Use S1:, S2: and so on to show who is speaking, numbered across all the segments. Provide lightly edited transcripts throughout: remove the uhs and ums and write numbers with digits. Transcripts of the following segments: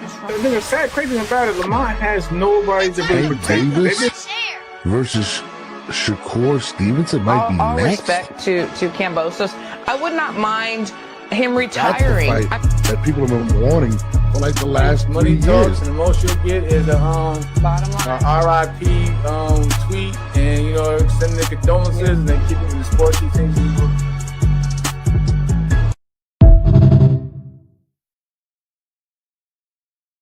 S1: The nigga, sad, crazy about it. Lamont has nobody to really
S2: Hank
S1: protect him.
S2: Davis versus Shakur Stevenson might be
S3: all
S2: next.
S3: respect to Kambosos. I would not mind him
S2: That's the
S3: retiring.
S2: fight that people have been wanting for like the last 3
S1: Money
S2: years.
S1: talks, and the most you'll get is a
S3: Bottom line.
S1: RIP tweet, and sending the condolences, and then keeping the sports he thinks he will.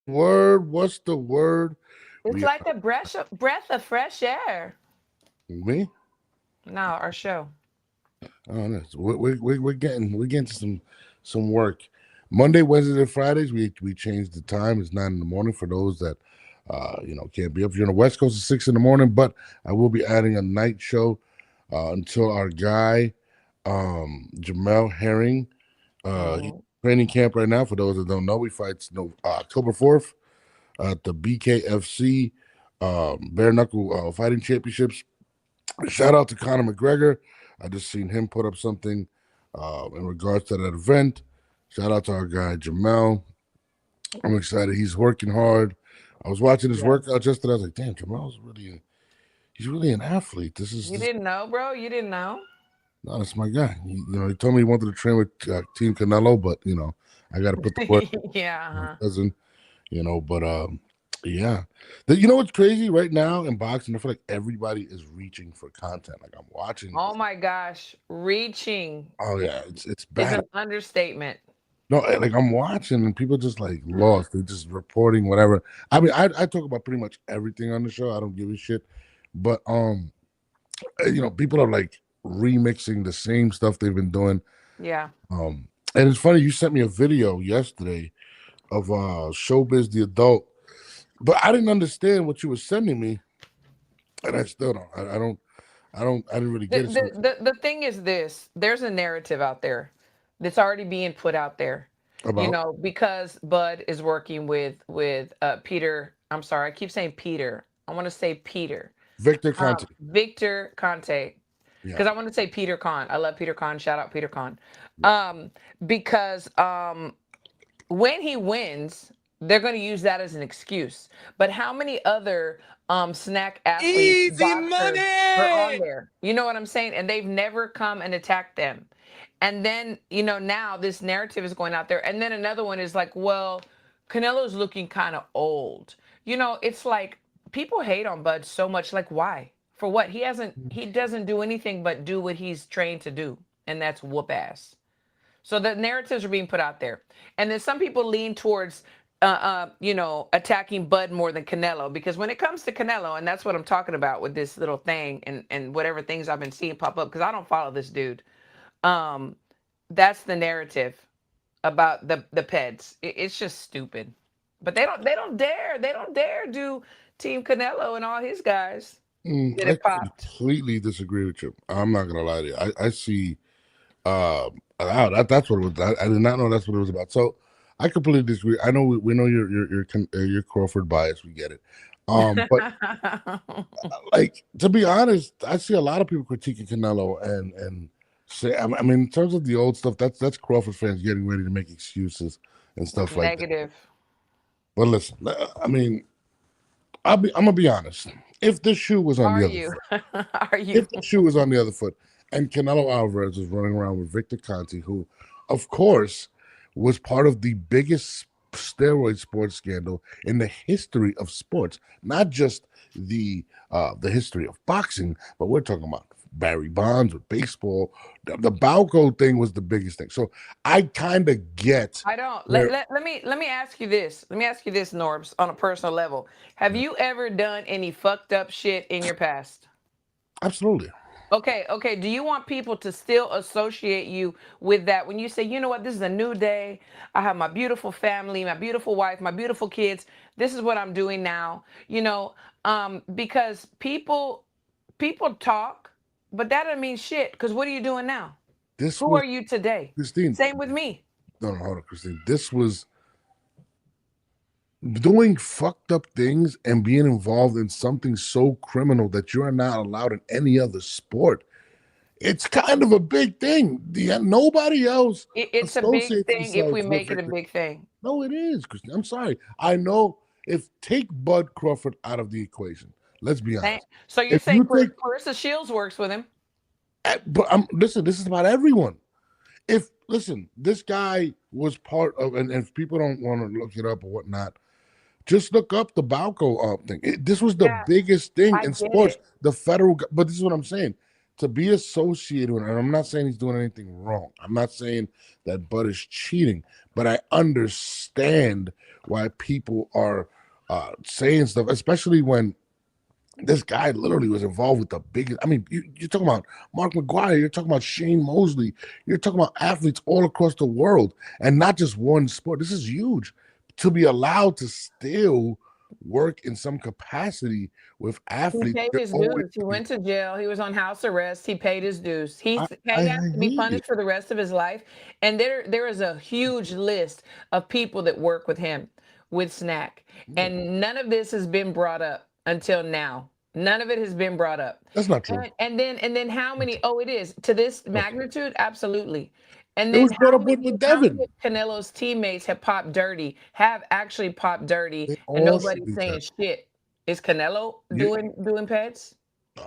S2: Word, what's the word?
S3: It's like a breath of fresh air.
S2: Me?
S3: No, our show.
S2: Oh, no. We're getting to some work. Monday, Wednesdays, and Fridays we changed the time. It's 9 in the morning for those that can't be up. If you're on the West Coast, it's 6 in the morning. But I will be adding a night show until our guy Jamel Herring. He's training camp right now. For those that don't know, he fights October 4th at the BKFC Bare Knuckle Fighting Championships. Shout out to Conor McGregor. I just seen him put up something in regards to that event. Shout out to our guy Jamel. I'm excited. He's working hard. I was watching his workout yesterday. I was like, damn, he's really an athlete.
S3: You didn't know, bro? You didn't know?
S2: No, that's my guy. He told me he wanted to train with Team Canelo, but I got to put the work.
S3: Yeah.
S2: Cousin, but yeah. You know what's crazy right now in boxing? I feel like everybody is reaching for content. Like I'm watching.
S3: Oh my gosh, reaching.
S2: Oh yeah, it's
S3: It's
S2: bad.
S3: an understatement.
S2: No, like I'm watching and people just like lost. They're just reporting whatever. I mean, I talk about pretty much everything on the show. I don't give a shit. But people are like remixing the same stuff they've been doing.
S3: Yeah.
S2: And it's funny, you sent me a video yesterday of Showbiz the Adult, but I didn't understand what you were sending me, and I still don't. I didn't really get it.
S3: The thing is this: there's a narrative out there that's already being put out there.
S2: About?
S3: Because Bud is working with Peter. I'm sorry, I keep saying Peter. I want to say Peter.
S2: Victor Conte.
S3: Victor Conte. Because I want to say Peter Khan. I love Peter Khan. Shout out Peter Khan. Because when he wins, they're going to use that as an excuse. But how many other snack athletes boxers are on there? You know what I'm saying? And they've never come and attacked them. And then, now this narrative is going out there. And then another one is like, well, Canelo's looking kind of old. It's like people hate on Bud so much. Like, why? For what? He doesn't do anything but do what he's trained to do. And that's whoop ass. So the narratives are being put out there. And then some people lean towards, attacking Bud more than Canelo. Because when it comes to Canelo, and that's what I'm talking about with this little thing and whatever things I've been seeing pop up, because I don't follow this dude. That's the narrative about the Peds. It's just stupid. But they don't dare do Team Canelo and all his guys.
S2: I completely disagree with you. I'm not gonna lie to you. I see. That's what it was. I did not know that's what it was about. So I completely disagree. I know we know you're Crawford bias. We get it. But like to be honest, I see a lot of people critiquing Canelo and say, I mean, in terms of the old stuff, that's Crawford fans getting ready to make excuses and stuff like that.
S3: Negative.
S2: But listen, I mean, I'm gonna be honest. If the shoe was on the other foot, if the shoe was on the other foot, and Canelo Alvarez was running around with Victor Conte, who, of course, was part of the biggest steroid sports scandal in the history of sports, not just the history of boxing, but we're talking about Barry Bonds with baseball. The Balco thing was the biggest thing. So I kind of get.
S3: I don't. Let me ask you this. Let me ask you this, Norbs, on a personal level. Have you ever done any fucked up shit in your past?
S2: Absolutely.
S3: Okay. Do you want people to still associate you with that when you say, you know what, this is a new day. I have my beautiful family, my beautiful wife, my beautiful kids. This is what I'm doing now. Because people talk, but that doesn't mean shit. Because what are you doing now? Who are you today?
S2: Christine.
S3: Same with me.
S2: No, hold on, Christine. This was doing fucked up things and being involved in something so criminal that you are not allowed in any other sport. It's kind of a big thing. Nobody else
S3: It's a big
S2: associates
S3: thing if we
S2: themselves with
S3: make it a
S2: Victor.
S3: big thing.
S2: No, it is, Christine. I'm sorry. I know if take Bud Crawford out of the equation. Let's be honest.
S3: So you're
S2: If
S3: saying
S2: you take,
S3: Clarissa Shields works with him?
S2: but listen. This is about everyone. If listen, this guy was part of, and if people don't want to look it up or whatnot, just look up the Balco thing. This was the
S3: Yeah,
S2: biggest thing
S3: I
S2: in
S3: get
S2: sports.
S3: it.
S2: The federal, but this is what I'm saying. To be associated with, and I'm not saying he's doing anything wrong. I'm not saying that Bud is cheating, but I understand why people are saying stuff, especially when this guy literally was involved with the biggest. I mean, you're talking about Mark McGuire, you're talking about Shane Mosley, you're talking about athletes all across the world, and not just one sport. This is huge. To be allowed to still work in some capacity with
S3: He
S2: athletes,
S3: paid
S2: you're
S3: his
S2: always,
S3: dues. He went to jail. He was on house arrest. He paid his dues. He
S2: I
S3: has to be
S2: hear you.
S3: punished for the rest of his life. And there is a huge list of people that work with him with Snack.
S2: Yeah.
S3: And none of this has been brought up until now. None of it has been brought up.
S2: That's not true.
S3: And then how many? Oh, it is to this magnitude? Absolutely. And
S2: It
S3: then
S2: was brought up with
S3: how
S2: Devin.
S3: many of Canelo's teammates have popped dirty, have actually popped dirty,
S2: They
S3: and
S2: all should
S3: nobody's
S2: be
S3: saying
S2: tested.
S3: shit? Is Canelo
S2: You,
S3: doing pets?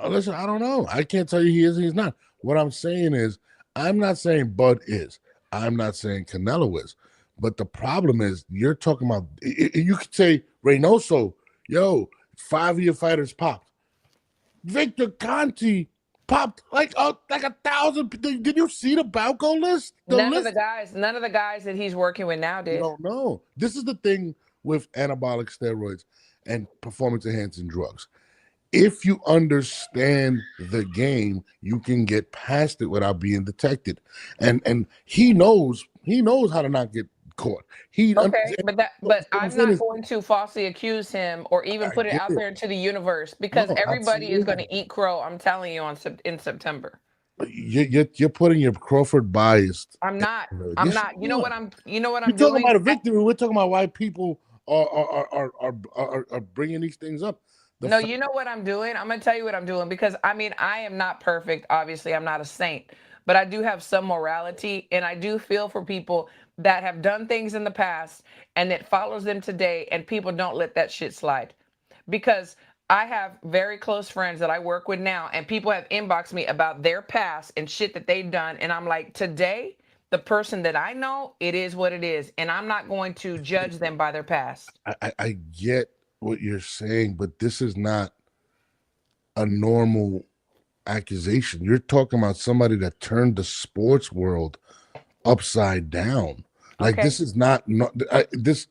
S2: listen, I don't know. I can't tell you he is. He's not. What I'm saying is, I'm not saying Bud is. I'm not saying Canelo is. But the problem is, you're talking about. You could say Reynoso, yo, 5-year fighters popped. Victor Conti popped like 1,000. Did you see the Balco list? The
S3: None of
S2: list.
S3: the guys that he's working with now
S2: You
S3: did.
S2: don't know. This is the thing with anabolic steroids and performance enhancing drugs. If you understand the game, you can get past it without being detected. And he knows how to not get caught.
S3: Okay, but
S2: what I'm
S3: I'm
S2: saying
S3: not
S2: is,
S3: going to falsely accuse him or even
S2: I
S3: put it
S2: get
S3: out
S2: it.
S3: there into the universe because
S2: No,
S3: everybody is going
S2: absolutely.
S3: to eat crow. I'm telling you in September.
S2: You're putting your Crawford bias.
S3: I'm not. I'm
S2: Yes,
S3: not.
S2: you are.
S3: You know what
S2: You're
S3: I'm
S2: talking
S3: doing?
S2: about a victory. We're talking about why people are bringing these things up. The
S3: No,
S2: fact,
S3: you know what I'm doing? I'm going to tell you what I'm doing because I mean, I am not perfect. Obviously, I'm not a saint, but I do have some morality and I do feel for people that have done things in the past and it follows them today and people don't let that shit slide. Because I have very close friends that I work with now and people have inboxed me about their past and shit that they've done and I'm like, "Today, the person that I know, it is what it is, and I'm not going to judge them by their past."
S2: I get what you're saying, but this is not a normal accusation. You're talking about somebody that turned the sports world upside down. Like
S3: Okay.
S2: this is not this.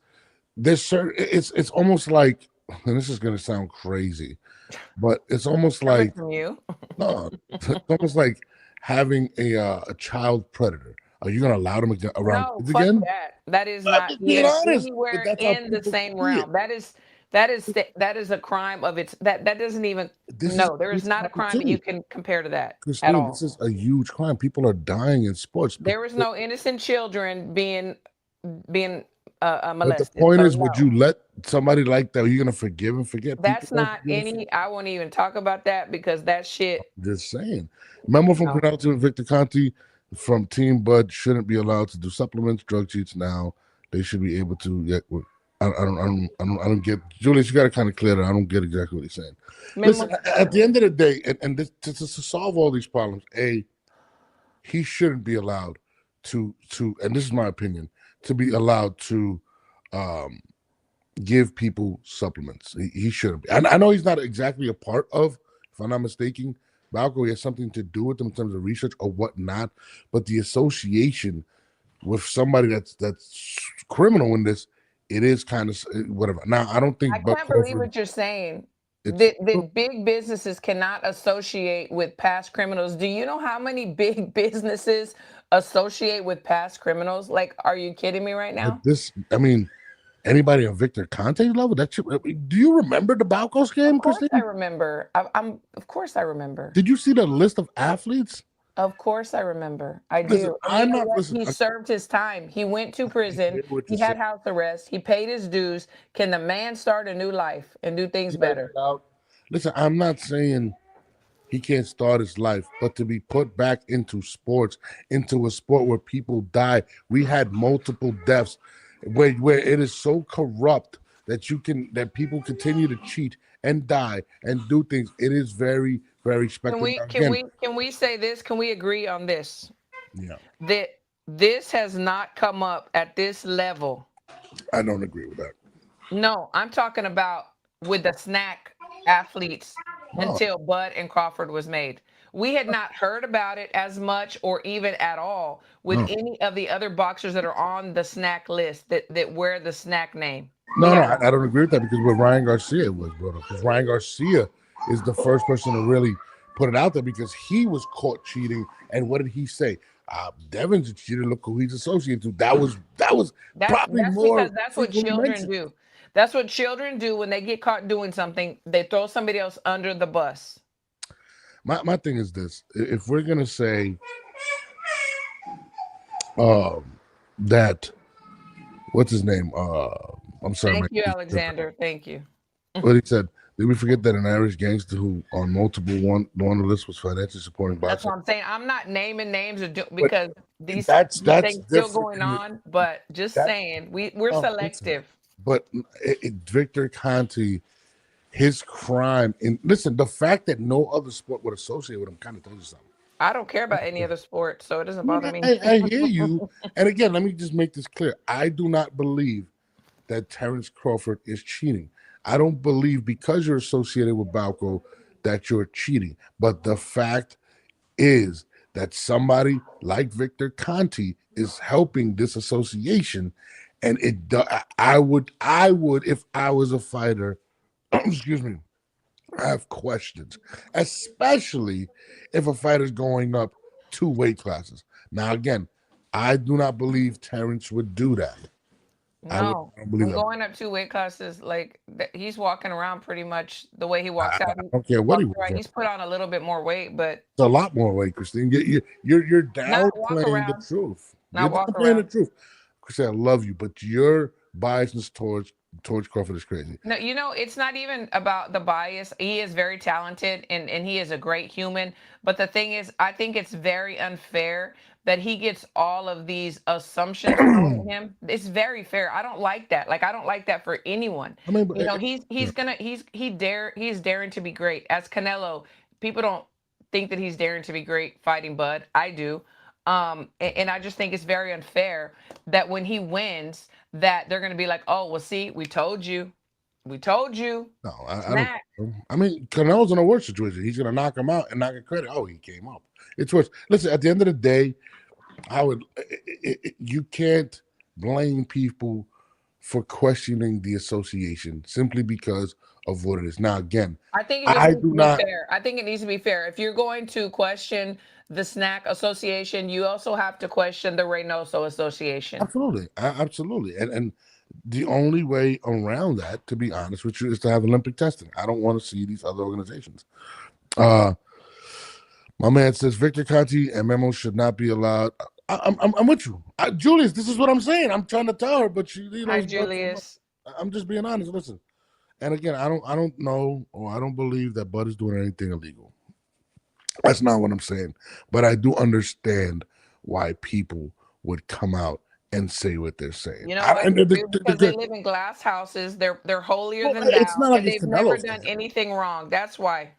S2: There's certain. It's almost like, and this is gonna sound crazy, but it's almost
S3: Coming
S2: like
S3: from you.
S2: no, it's almost like having a child predator. Are you gonna allow them around
S3: No,
S2: kids
S3: fuck
S2: again?
S3: that. That is
S2: I'm
S3: not
S2: just being
S3: even
S2: honest, but
S3: anywhere
S2: that's how
S3: in the
S2: people
S3: same
S2: see it.
S3: realm. That is a crime of its that doesn't even
S2: This is a
S3: no, there is
S2: huge
S3: not a
S2: crime
S3: crime that you
S2: too,
S3: can compare to that at
S2: Christine. This
S3: all.
S2: is a huge crime. People are dying in sports.
S3: There is no innocent children being
S2: But the
S3: molested.
S2: point
S3: So
S2: is, would
S3: no.
S2: you let somebody like that? Are you gonna forgive and forget? People
S3: That's
S2: don't
S3: not
S2: forgive and forget.
S3: any I won't even talk about that because that shit
S2: Just saying. Remember from
S3: no.
S2: Canal and Victor Conti from Team Bud shouldn't be allowed to do supplements, drug cheats now. They should be able to. Yeah, I don't get. Julius, you got to kind of clear that. I don't get exactly what he's saying. Listen,
S3: Memo,
S2: at the end of the day, and this, to solve all these problems, he shouldn't be allowed to, and this is my opinion, to be allowed to um, give people supplements. He shouldn't be. I know he's not exactly a part of, if I'm not mistaken, Balco. He has something to do with them in terms of research or whatnot, but the association with somebody that's criminal in this, it is kind of whatever. Now, I don't
S3: I
S2: think Buck
S3: can't believe
S2: Crawford.
S3: what you're saying.
S2: It's
S3: That big businesses cannot associate with past criminals. Do you know how many big businesses associate with past criminals? Like, are you kidding me right
S2: but
S3: now?
S2: this. I mean, anybody on Victor Conte's level. That should, do you remember the Balco
S3: Of
S2: scam,
S3: course I
S2: Christine?
S3: remember. Of course I remember.
S2: Did you see the list of athletes?
S3: Of course I remember. I
S2: Listen,
S3: do. And you
S2: I'm
S3: know
S2: not
S3: what?
S2: listen.
S3: He served his time. He went to
S2: I
S3: prison.
S2: hear what
S3: He
S2: you're
S3: had
S2: saying.
S3: house arrest. He paid his dues. Can the man start a new life and do things
S2: He got to
S3: better?
S2: get out. Listen, I'm not saying he can't start his life, but to be put back into sports, into a sport where people die. We had multiple deaths where it is so corrupt that people continue to cheat and die and do things. It is very, very
S3: Can
S2: spectacular.
S3: we can
S2: Again,
S3: we can we say this? Can we agree on this?
S2: yeah,
S3: That this has not come up at this level.
S2: I don't agree with that.
S3: No, I'm talking about with the snack athletes
S2: No,
S3: until Bud and Crawford was made. We had not heard about it as much or even at all with
S2: no,
S3: any of the other boxers that are on the snack list that wear the snack name. We
S2: no, no.
S3: have
S2: I
S3: not.
S2: don't agree with that because what Ryan Garcia was brought up, because Ryan Garcia is the first person to really put it out there because he was caught cheating. And what did he say? Devin's a cheater. Look who he's associated to. That was probably
S3: That's because
S2: more
S3: that's what
S2: frequently
S3: children
S2: mentioned.
S3: do. That's what children do when they get caught doing something. They throw somebody else under the bus.
S2: My thing is this: if we're gonna say that, what's his name? I'm sorry,
S3: Thank you,
S2: my
S3: Alexander. Thank you.
S2: what he said. Did we forget that an Irish gangster who on multiple one list was financially supporting
S3: That's
S2: boxing?
S3: what I'm saying. I'm not naming names
S2: But
S3: because these
S2: that's
S3: things still
S2: different.
S3: going on, but just
S2: That
S3: saying we're
S2: listen,
S3: selective.
S2: but Victor Conti, his crime, and listen, the fact that no other sport would associate with him kind of tells you something.
S3: I don't care about any other sport, so it doesn't bother me.
S2: I hear you. And again, let me just make this clear. I do not believe that Terrence Crawford is cheating. I don't believe because you're associated with Balco that you're cheating. But the fact is that somebody like Victor Conti is helping this association. And I would, if I was a fighter, excuse me, have questions, especially if a fighter's going up 2 weight classes. Now, again, I do not believe Terrence would do that. I
S3: No,
S2: don't believe that.
S3: going up 2 weight classes, like he's walking around pretty much the way he walks
S2: I
S3: out.
S2: don't care what he
S3: Walks
S2: was.
S3: around. He's put on a little bit more weight, but
S2: It's a lot more weight, Christine. You're
S3: not walk
S2: downplaying the
S3: around.
S2: truth. You're
S3: Not walk
S2: downplaying the
S3: around.
S2: truth. Christine, I love you, but your biasness towards Crawford is crazy.
S3: No, it's not even about the bias. He is very talented and he is a great human. But the thing is, I think it's very unfair that he gets all of these assumptions thrown at him. It's very fair. I don't like that. Like I don't like that for anyone.
S2: I mean,
S3: He's daring to be great. As Canelo, people don't think that he's daring to be great fighting Bud. I do. And I just think it's very unfair that when he wins, that they're going to be like, oh, well, see, we told you. We told you.
S2: no, I don't. I mean, Canelo's in a worse situation. He's gonna knock him out and not get credit. Oh, he came up. It's worse. Listen, at the end of the day, you can't blame people for questioning the association simply because of what it is. Now, again,
S3: I think it just
S2: I
S3: needs
S2: do
S3: to be
S2: not.
S3: fair. I think it needs to be fair. If you're going to question the snack association, you also have to question the Reynoso Association.
S2: Absolutely, absolutely, and the only way around that, to be honest with you, is to have Olympic testing. I don't want to see these other organizations. My man says Victor Conti and Memo should not be allowed. I'm with you, Julius. This is what I'm saying. I'm trying to tell her, but
S3: Hi, Julius.
S2: I'm just being honest. Listen, and again, I don't know or I don't believe that Bud is doing anything illegal. That's not what I'm saying. But I do understand why people would come out and say what they're saying.
S3: You know what? Because they live in glass houses. They're holier than thou.
S2: It's not like
S3: And
S2: it's
S3: they've never
S2: Canelo's
S3: done
S2: thing.
S3: anything wrong. That's why.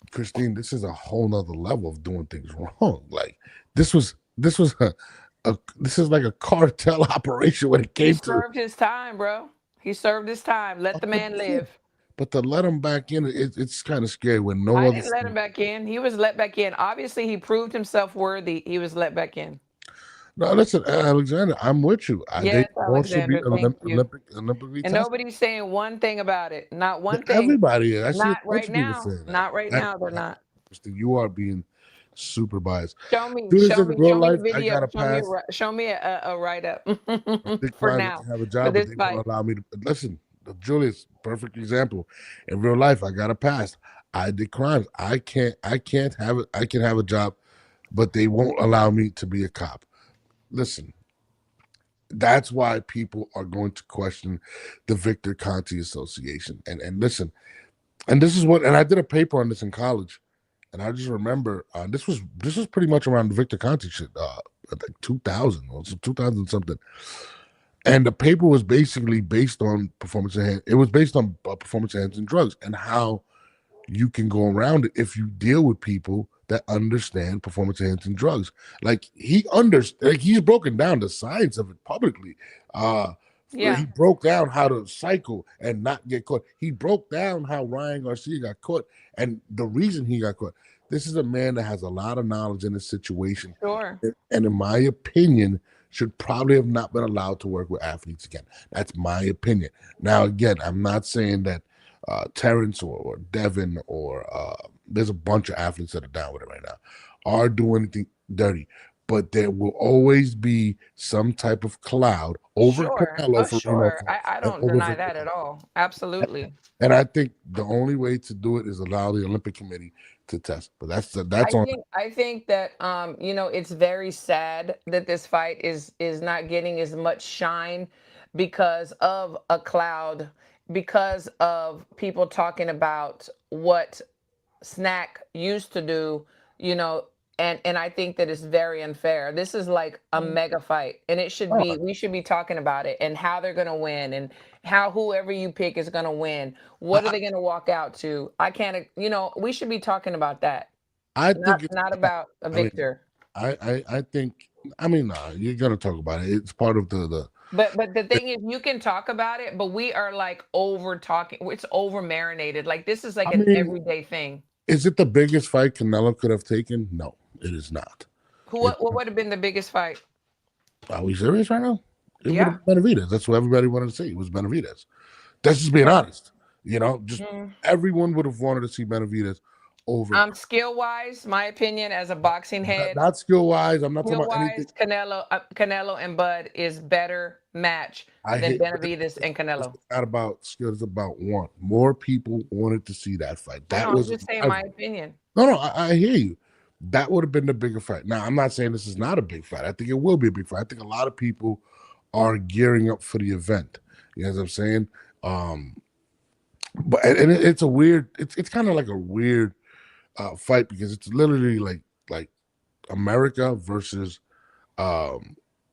S2: Christine, this is a whole nother level of doing things wrong. Like this was this is like a cartel operation when it
S3: He
S2: came to.
S3: served his time, bro. He served his time. Let the man live.
S2: But to let him back in, it's kind of scary when no
S3: I
S2: other.
S3: didn't let him back in. He was let back in. Obviously, he proved himself worthy. He was let back in.
S2: No, listen, Alexander, I'm with you.
S3: Yes,
S2: They all should be
S3: Alexander, thank you.
S2: Olympically
S3: And
S2: tested.
S3: nobody's saying one thing about it. Not one thing.
S2: Everybody is. I see a
S3: Not
S2: bunch
S3: right
S2: of people
S3: now.
S2: saying that.
S3: Not right now. They're not.
S2: Christine, you are being super biased.
S3: Show me
S2: Real
S3: the
S2: life, I
S3: video.
S2: gotta pass.
S3: Show me a write up
S2: Big
S3: for
S2: crime
S3: now.
S2: to have a
S3: For
S2: job, but
S3: this
S2: they
S3: fight.
S2: won't allow me to listen. Julius, perfect example. In real life, I got a pass. I did crimes. I can't have it. I can have a job, but they won't allow me to be a cop. Listen, that's why people are going to question the Victor Conti Association. And listen, and this is what, and I did a paper on this in college. and I just remember this was pretty much around the Victor Conte shit, like 2000 or 2000 something, and the paper was basically based on performance enhancing. It was based on performance enhancing drugs and how you can go around it if you deal with people that understand performance enhancing drugs. Like he's broken down the science of it publicly. He broke down how to cycle and not get caught. He broke down how Ryan Garcia got caught and the reason he got caught. This is a man that has a lot of knowledge in this situation.
S3: Sure.
S2: And in my opinion, should probably have not been allowed to work with athletes again. That's my opinion. Now, again, I'm not saying that Terrence or Devin or there's a bunch of athletes that are down with it right now are doing anything dirty, but there will always be some type of cloud over Canelo.
S3: Sure. I don't deny that at all. Absolutely.
S2: And I think the only way to do it is allow the Olympic Committee to test. But that's
S3: I think that it's very sad that this fight is not getting as much shine because of a cloud, because of people talking about what Snack used to do, and I think that it's very unfair. This is like a mega fight, and we should be talking about it and how they're gonna win and how whoever you pick is gonna win. What are they gonna walk out to? I can't, we should be talking about that.
S2: I think it's
S3: not about a victor.
S2: I think you're gonna talk about it. It's part of the.
S3: But the thing is, you can talk about it, but we are like over talking. It's over marinated. Like this is like an everyday thing.
S2: Is it the biggest fight Canelo could have taken? No, it is not.
S3: What would have been the biggest fight?
S2: Are we serious right now? It would have been Benavidez. That's what everybody wanted to see. It was Benavidez. That's just being honest. Everyone would have wanted to see Benavidez over.
S3: Skill wise, my opinion as a boxing head.
S2: Not skill wise. I'm not talking about anything.
S3: Canelo and Bud is better match than Benavidez and Canelo.
S2: It's not about skill. It's about want. More people wanted to see that fight.
S3: That was just saying my opinion.
S2: No, I hear you. That would have been the bigger fight. Now, I'm not saying this is not a big fight. I think it will be a big fight. I think a lot of people are gearing up for the event. You know what I'm saying? But it's a weird. It's kind of like a weird fight because it's literally like America versus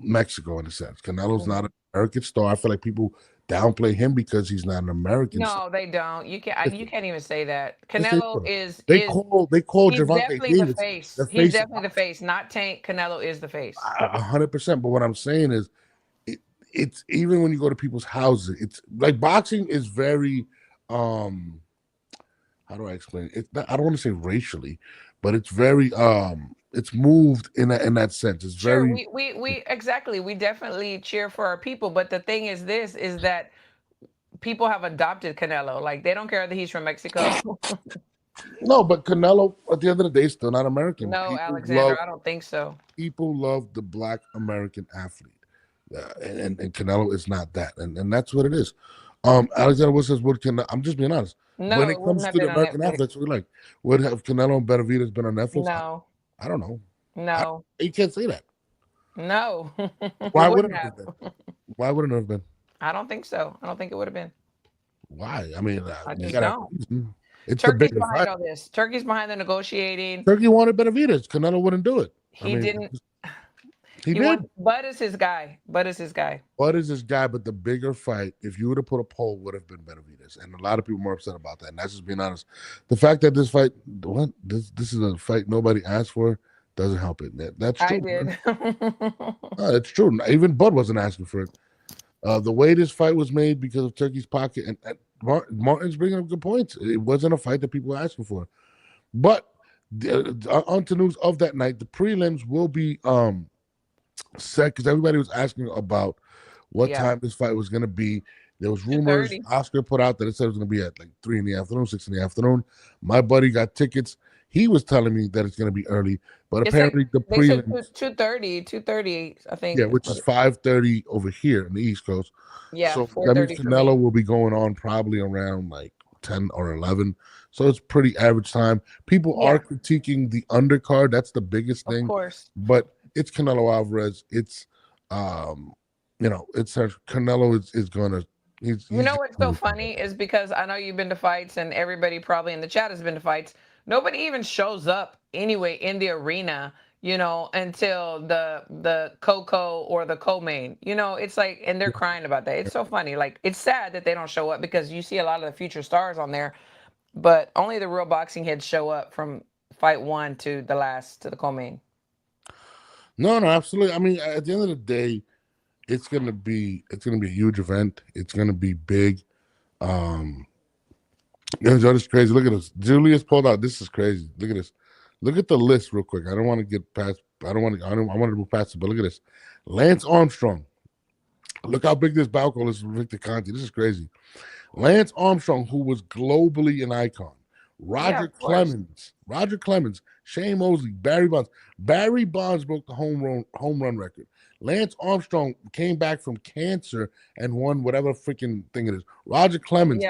S2: Mexico in a sense. Canelo's not an American star. I feel like people downplay him because he's not an American star.
S3: They don't. You can't even say that. Canelo is
S2: they call Gervonta
S3: Davis the face. He's definitely the face, not Tank. Canelo is the face.
S2: 100%. But what I'm saying is it's even when you go to people's houses, it's like boxing is very how do I explain it? I don't want to say racially, but it's very it's moved in that sense. It's very
S3: we exactly. We definitely cheer for our people, but the thing is that people have adopted Canelo. Like they don't care that he's from Mexico.
S2: No, but Canelo at the end of the day is still not American.
S3: No, people Alexander, I don't think so.
S2: People love the Black American athlete. And Canelo is not that. And that's what it is. Alexander Wood says, I'm just being honest.
S3: No,
S2: when it comes to the American athletes, we like, would have Canelo and Benavidez been on Netflix?
S3: No.
S2: I don't know.
S3: No.
S2: You can't say that.
S3: No.
S2: Why wouldn't it have been? Why wouldn't it have been?
S3: I don't think so. I don't think it would have been.
S2: Why? I mean,
S3: I just don't.
S2: It's
S3: Turkey's behind all this. Turkey's behind the negotiating.
S2: Turkey wanted Benavidez. Canelo wouldn't do it.
S3: He didn't.
S2: He did.
S3: Bud is his guy. Bud is his guy,
S2: but the bigger fight, if you would have put a poll, would have been Benavidez. And a lot of people are upset about that. And that's just being honest. The fact that this fight, this is a fight nobody asked for, doesn't help it. That's true.
S3: I did.
S2: No, it's true. Even Bud wasn't asking for it. The way this fight was made because of Turkey's pocket, and Martin's bringing up good points. It wasn't a fight that people were asking for. But on to news of that night, the prelims will be set because everybody was asking about what time this fight was going to be. There was rumors. Oscar put out that it said it was going to be at like 3 in the afternoon, 6 in the afternoon. My buddy got tickets. He was telling me that it's going to be early, but apparently the prelims
S3: 2:30, I think.
S2: Yeah, which is 5:30 over here in the East Coast.
S3: Yeah,
S2: so that means Canelo will be going on probably around like 10 or 11. So it's pretty average time. People are critiquing the undercard. That's the biggest thing.
S3: Of course.
S2: But it's Canelo Alvarez. It's it's Canelo is gonna. He's
S3: what's so funny is because I know you've been to fights and everybody probably in the chat has been to fights. Nobody even shows up anyway in the arena, until the Coco or the co-main. It's like, and they're crying about that. It's so funny. Like, it's sad that they don't show up because you see a lot of the future stars on there, but only the real boxing heads show up from fight one to the co-main.
S2: No, absolutely. I mean, at the end of the day, it's gonna be a huge event. It's gonna be big. It's crazy. Look at this. Julius pulled out. This is crazy. Look at this. Look at the list real quick. I don't want to get past. I want to move past it. But look at this. Lance Armstrong. Look how big this balcony is for Victor Conte. This is crazy. Lance Armstrong, who was globally an icon. Roger Clemens, Shane Mosley, Barry Bonds. Barry Bonds broke the home run record. Lance Armstrong came back from cancer and won whatever freaking thing it is. Roger Clemens,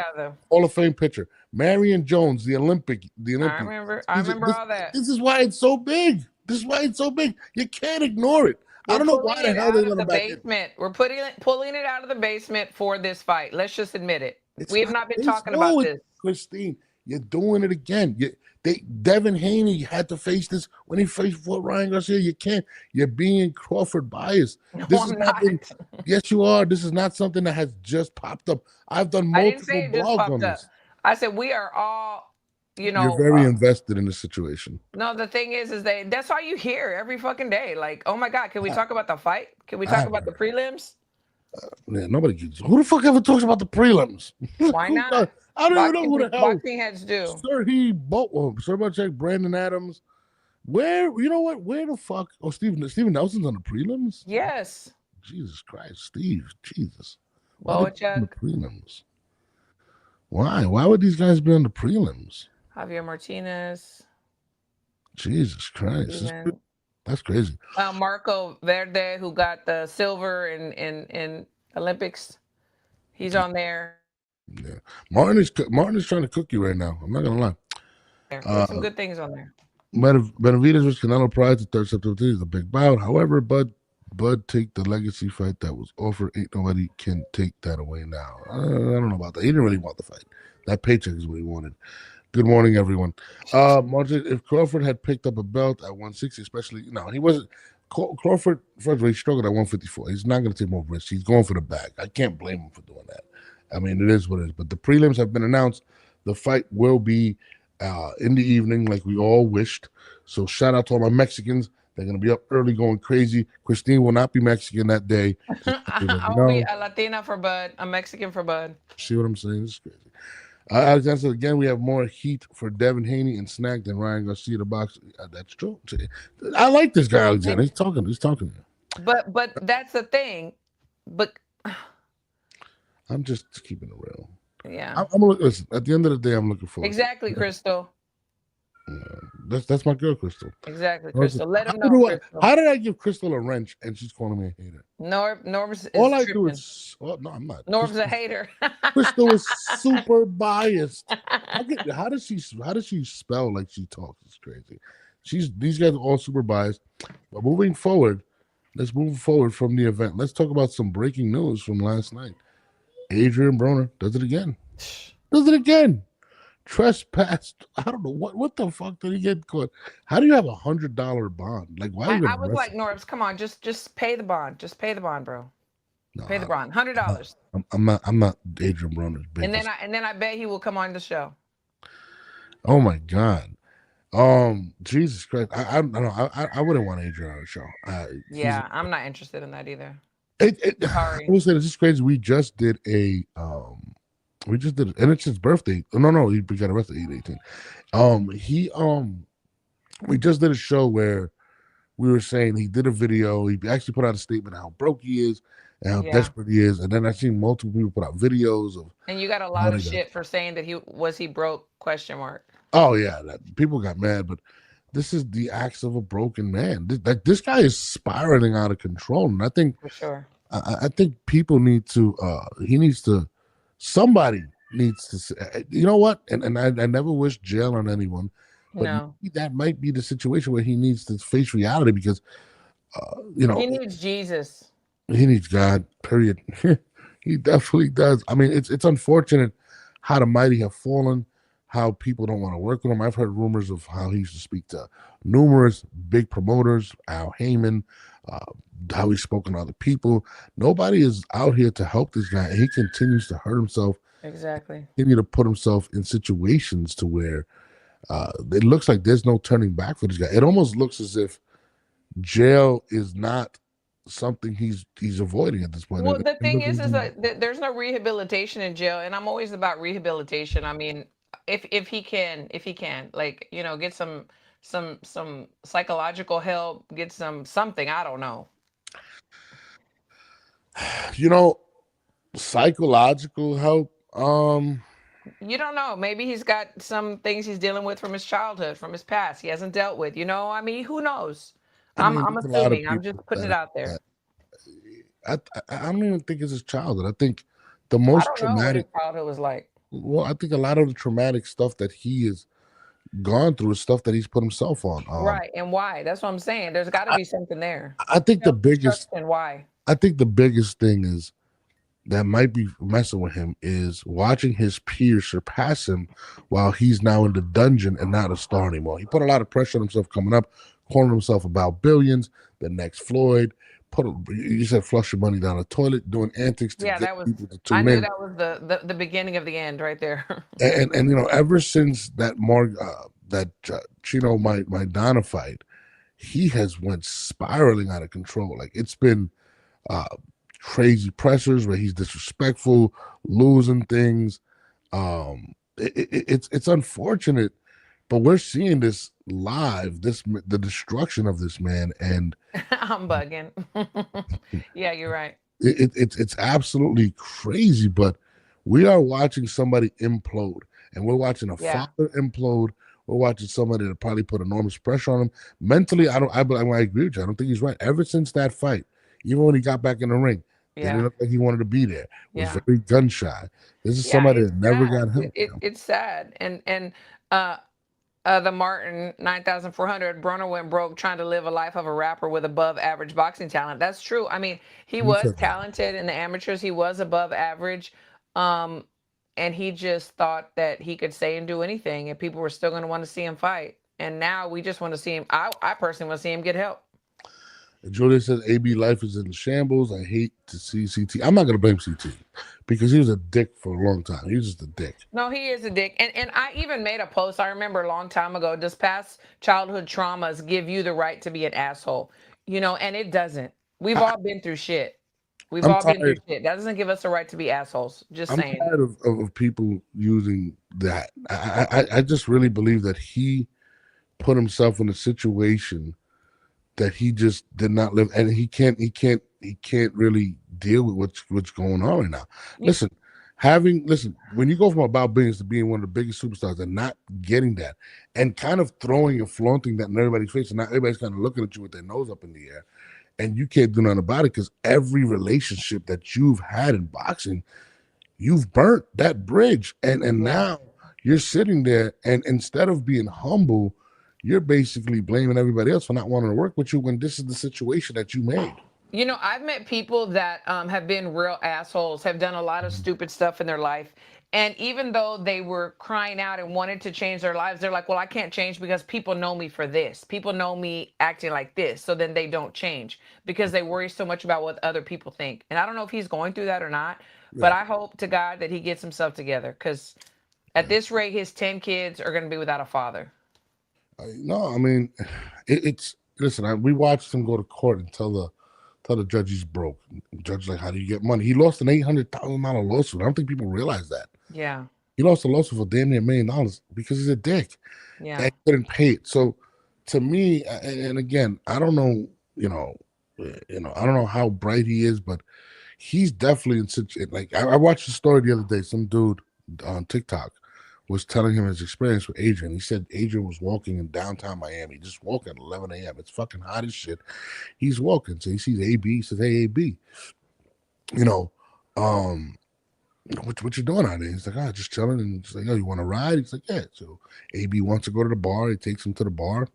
S2: Hall of Fame pitcher. Marion Jones, the Olympic.
S3: I remember all that.
S2: This is why it's so big. You can't ignore it. I don't know why the hell they let him back in.
S3: We're pulling it out of the basement for this fight. Let's just admit it. We have not been talking about this.
S2: Christine, you're doing it again. Devin Haney had to face this when he faced Ryan Garcia. You can't. You're being Crawford biased.
S3: No,
S2: this
S3: I'm not.
S2: Yes, you are. This is not something that has just popped up. I've done multiple blogs on this.
S3: I said we are all,
S2: You're very invested in the situation.
S3: No, the thing is that's all you hear every fucking day. Like, oh my God, can we talk about the fight? Can we talk about the prelims?
S2: Nobody gets. Who the fuck ever talks about the prelims?
S3: Why not?
S2: I don't even know who the hell.
S3: Boxing heads do.
S2: Sir Butchek, Brandon Adams. Where the fuck? Oh, Steven Nelson's on the prelims?
S3: Yes.
S2: Jesus Christ, Steve. Jesus.
S3: Butchek.
S2: The prelims. Why? Why would these guys be on the prelims?
S3: Javier Martinez.
S2: Jesus Christ. That's crazy.
S3: Marco Verde, who got the silver in Olympics. He's on there.
S2: Yeah. Martin is trying to cook you right now. I'm not going to lie.
S3: There's some good things on there.
S2: Benavidez vs. Canelo Pride, the 3rd September is a big bout. However, Bud take the legacy fight that was offered. Ain't nobody can take that away now. I don't know about that. He didn't really want the fight. That paycheck is what he wanted. Good morning, everyone. Martin, if Crawford had picked up a belt at 160, especially, he wasn't. Crawford, first of all, he struggled at 154. He's not going to take more risks. He's going for the bag. I can't blame him for doing that. I mean, it is what it is. But the prelims have been announced. The fight will be in the evening like we all wished. So shout out to all my Mexicans. They're going to be up early going crazy. Christine will not be Mexican that day.
S3: I'll be a Latina for Bud, a Mexican for Bud.
S2: See what I'm saying? This is crazy. Alexander, again, we have more heat for Devin Haney and Snack than Ryan Garcia the box. That's true. I like this guy, Alexander. He's talking.
S3: But that's the thing. But
S2: I'm just keeping it real.
S3: Yeah.
S2: Listen, at the end of the day, I'm looking for
S3: exactly, Crystal.
S2: That's my girl, Crystal.
S3: Exactly, Crystal. Let him know. Crystal.
S2: How did I give Crystal a wrench and she's calling me a hater?
S3: Norb's is
S2: all I
S3: tripping.
S2: do is. Oh, no, I'm not.
S3: Norb's a hater.
S2: Crystal is super biased. How does she spell like she talks? It's crazy. These guys are all super biased. But moving forward, let's move forward from the event. Let's talk about some breaking news from last night. Adrien Broner does it again. Trespassed. I don't know what the fuck did he get caught? How do you have $100 bond? Like, why?
S3: I was like, Norbs, come on, just pay the bond. Just pay the bond, bro. No, pay the bond. $100.
S2: I'm not Adrien Broner's business.
S3: And then I bet he will come on the show.
S2: Oh my God. Jesus Christ. I don't know. I wouldn't want Adrien on the show.
S3: I'm not interested in that either.
S2: Sorry. I will say this is crazy. We just did and it's his birthday. No, he got arrested at 18. We just did a show where we were saying he did a video. He actually put out a statement how broke he is and how desperate he is. And then I seen multiple people put out videos of.
S3: And you got a lot of shit for saying that he broke ?
S2: Oh yeah, people got mad, but this is the acts of a broken man. This guy is spiraling out of control, and I think
S3: for sure.
S2: I think people need to. Somebody needs to say, you know what? And I never wish jail on anyone, but that might be the situation where he needs to face reality because, he
S3: needs Jesus.
S2: He needs God. Period. He definitely does. I mean, it's unfortunate how the mighty have fallen. how people don't want to work with him. I've heard rumors of how he used to speak to numerous big promoters, Al Heyman, uh, how he's spoken to other people. Nobody is out here to help this guy, and he continues to hurt himself,
S3: Exactly.
S2: continue to put himself in situations to where it looks like there's no turning back for this guy. It almost looks as if jail is not something he's avoiding at this point.
S3: Well, the
S2: It
S3: thing
S2: looks
S3: is,
S2: like
S3: there's no rehabilitation in jail, and I'm always about rehabilitation. I mean, if he can, like, get some psychological help, get something. I don't know.
S2: you know, psychological help.
S3: You don't know. Maybe he's got some things he's dealing with from his childhood, from his past. He hasn't dealt with. I mean, who knows?
S2: I
S3: I'm
S2: mean,
S3: I'm
S2: there's a lot of
S3: assuming. I'm
S2: people
S3: just putting it out
S2: that
S3: there.
S2: I don't even think it's his childhood. I think the
S3: I
S2: most
S3: don't know what his
S2: traumatic.
S3: childhood was like.
S2: Well, I think a lot of the traumatic stuff that he has gone through is stuff that he's put himself on.
S3: Right, and why? That's what I'm saying. There's got to
S2: I,
S3: be something there.
S2: I think the biggest.
S3: Self-destruction, why?
S2: I think the biggest thing is that might be messing with him is watching his peers surpass him while he's now in the dungeon and not a star anymore. He put a lot of pressure on himself coming up, calling himself about billions, the next Floyd. You said flush your money down the toilet, doing antics to
S3: Yeah,
S2: get
S3: that was.
S2: people to
S3: I
S2: tune
S3: knew
S2: in.
S3: that was the beginning of the end right there.
S2: And ever since that Chino Maidana fight, he has went spiraling out of control. Like it's been uh, crazy pressures where he's disrespectful, losing things. It's unfortunate, but we're seeing this live. The destruction of this man, and
S3: I'm bugging. Yeah, you're right.
S2: it's absolutely crazy. But we are watching somebody implode, and we're watching a
S3: Yeah,
S2: father implode. We're watching somebody that probably put enormous pressure on him mentally. I agree with you. I don't think he's right. Ever since that fight, even when he got back in the ring, didn't
S3: yeah,
S2: look like he wanted to be there. Was
S3: yeah,
S2: very gun shy. This is
S3: yeah.
S2: somebody
S3: It's
S2: that never
S3: sad.
S2: got help.
S3: It's sad. And uh, the Martin 9400 Broner went broke trying to live a life of a rapper with above average boxing talent. That's true. I mean, he
S2: Who
S3: was
S2: said that?
S3: talented in the amateurs. He was above average. Um, and he just thought that he could say and do anything, and people were still going to want to see him fight. And now we just want to see him. I personally want to see him get help.
S2: Julia says AB life is in shambles. I hate to see CT. I'm not gonna blame CT because he was a dick for a long time. He was just a dick.
S3: No, he is a dick. And I even made a post, I remember a long time ago, does past childhood traumas give you the right to be an asshole? And it doesn't. We've
S2: I,
S3: all been through shit. We've
S2: I'm
S3: all been through
S2: tired.
S3: shit. That doesn't give us a right to be assholes. Just
S2: I'm
S3: saying.
S2: tired of people using that. I just really believe that he put himself in a situation that he just did not live, and he can't really deal with what's going on right now.
S3: Y-
S2: Listen, when you go from about billions to being one of the biggest superstars and not getting that, and kind of throwing and flaunting that in everybody's face, and now everybody's kind of looking at you with their nose up in the air, and you can't do nothing about it because every relationship that you've had in boxing, you've burnt that bridge, and
S3: Yeah.
S2: now you're sitting there, and instead of being humble, you're basically blaming everybody else for not wanting to work with you when this is the situation that you made.
S3: I've met people that have been real assholes, have done a lot of stupid stuff in their life. And even though they were crying out and wanted to change their lives, they're like, well, I can't change because people know me for this. People know me acting like this. So then they don't change because they worry so much about what other people think. And I don't know if he's going through that or not, but
S2: Yeah,
S3: I hope to God that he gets himself together because at
S2: yeah.
S3: this rate, his 10 kids are going to be without a father.
S2: No, I mean, it's listen. We watched him go to court and tell the judge he's broke. The judge like, how do you get money? He lost an $800,000 lawsuit. I don't think people realize that
S3: Yeah.
S2: he lost a lawsuit for damn near $1 million because he's a dick and
S3: Yeah.
S2: he couldn't pay it. So to me, and again, I don't know, I don't know how bright he is, but he's definitely in such like I watched the story the other day. Some dude on TikTok was telling him his experience with Adrian. He said Adrian was walking in downtown Miami, just walking at 11 a.m. It's fucking hot as shit. He's walking, so he sees AB. He says, "Hey, AB, you know, um, what you doing out there?" He's like, "Ah, just chilling." And he's like, "Oh, you want to ride?" He's like, "Yeah." So AB wants to go to the bar. He takes him to the bar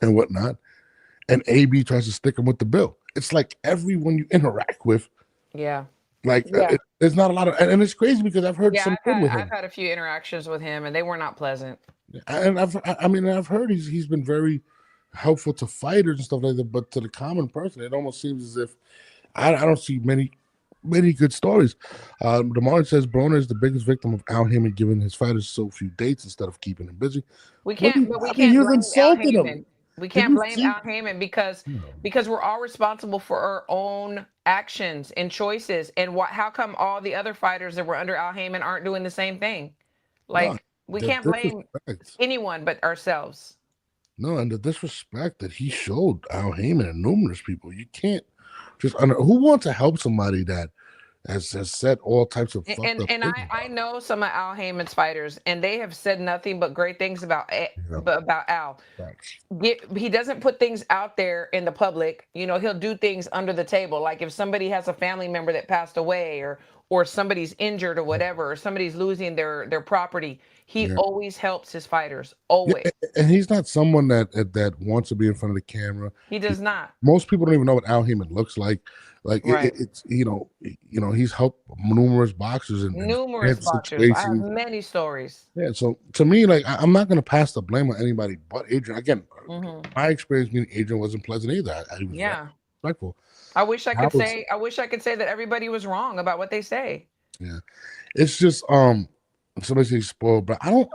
S2: and whatnot. And AB tries to stick him with the bill. It's like everyone you interact with,
S3: Yeah.
S2: Like
S3: Yeah.
S2: there's not a lot of, and it's crazy because I've heard
S3: Yeah,
S2: some good with
S3: I've
S2: him,
S3: had a few interactions with him, and they were not pleasant.
S2: and I mean I've heard he's been very helpful to fighters and stuff like that, but to the common person, it almost seems as if I don't see many good stories. Demar says Broner is the biggest victim of Al Heyman giving his fighters so few dates instead of keeping them busy.
S3: We
S2: What do
S3: can't,
S2: you,
S3: but we
S2: I mean, he
S3: can't
S2: was
S3: blame Al
S2: insulting him.
S3: Heyman. We
S2: Did
S3: can't
S2: you
S3: blame
S2: see?
S3: Al Heyman
S2: No.
S3: because we're all responsible for our own actions and choices. And how come all the other fighters that were under Al Heyman aren't doing the same thing?
S2: No,
S3: Like we
S2: the
S3: can't blame
S2: disrespect.
S3: anyone but ourselves.
S2: No, and the disrespect that he showed Al Heyman and numerous people. You can't just who wants to help somebody that has said all types of fucked up
S3: And
S2: things
S3: I
S2: about him.
S3: know some of Al Heyman's fighters, and they have said nothing but great things about
S2: Yeah,
S3: about Al.
S2: facts.
S3: He doesn't put things out there in the public. He'll do things under the table. Like if somebody has a family member that passed away, or somebody's injured or whatever, or somebody's losing their property, he
S2: Yeah.
S3: always helps his fighters.
S2: Yeah,
S3: Always.
S2: and he's not someone that wants to be in front of the camera.
S3: He does not.
S2: Most people don't even know what Al Heyman looks like. Like
S3: Right.
S2: it's he's helped numerous boxers in
S3: Numerous
S2: bad
S3: boxers. I have
S2: situations.
S3: many stories.
S2: Yeah, so to me, like I'm not gonna pass the blame on anybody but Adrian. Again,
S3: Hmm.
S2: my experience being Adrian wasn't pleasant either. He was very
S3: Yeah.
S2: respectful.
S3: I wish I
S2: I
S3: could
S2: was
S3: say. I wish I could say that everybody was wrong about what they say.
S2: yeah. It's just somebody says spoiled, but I don't.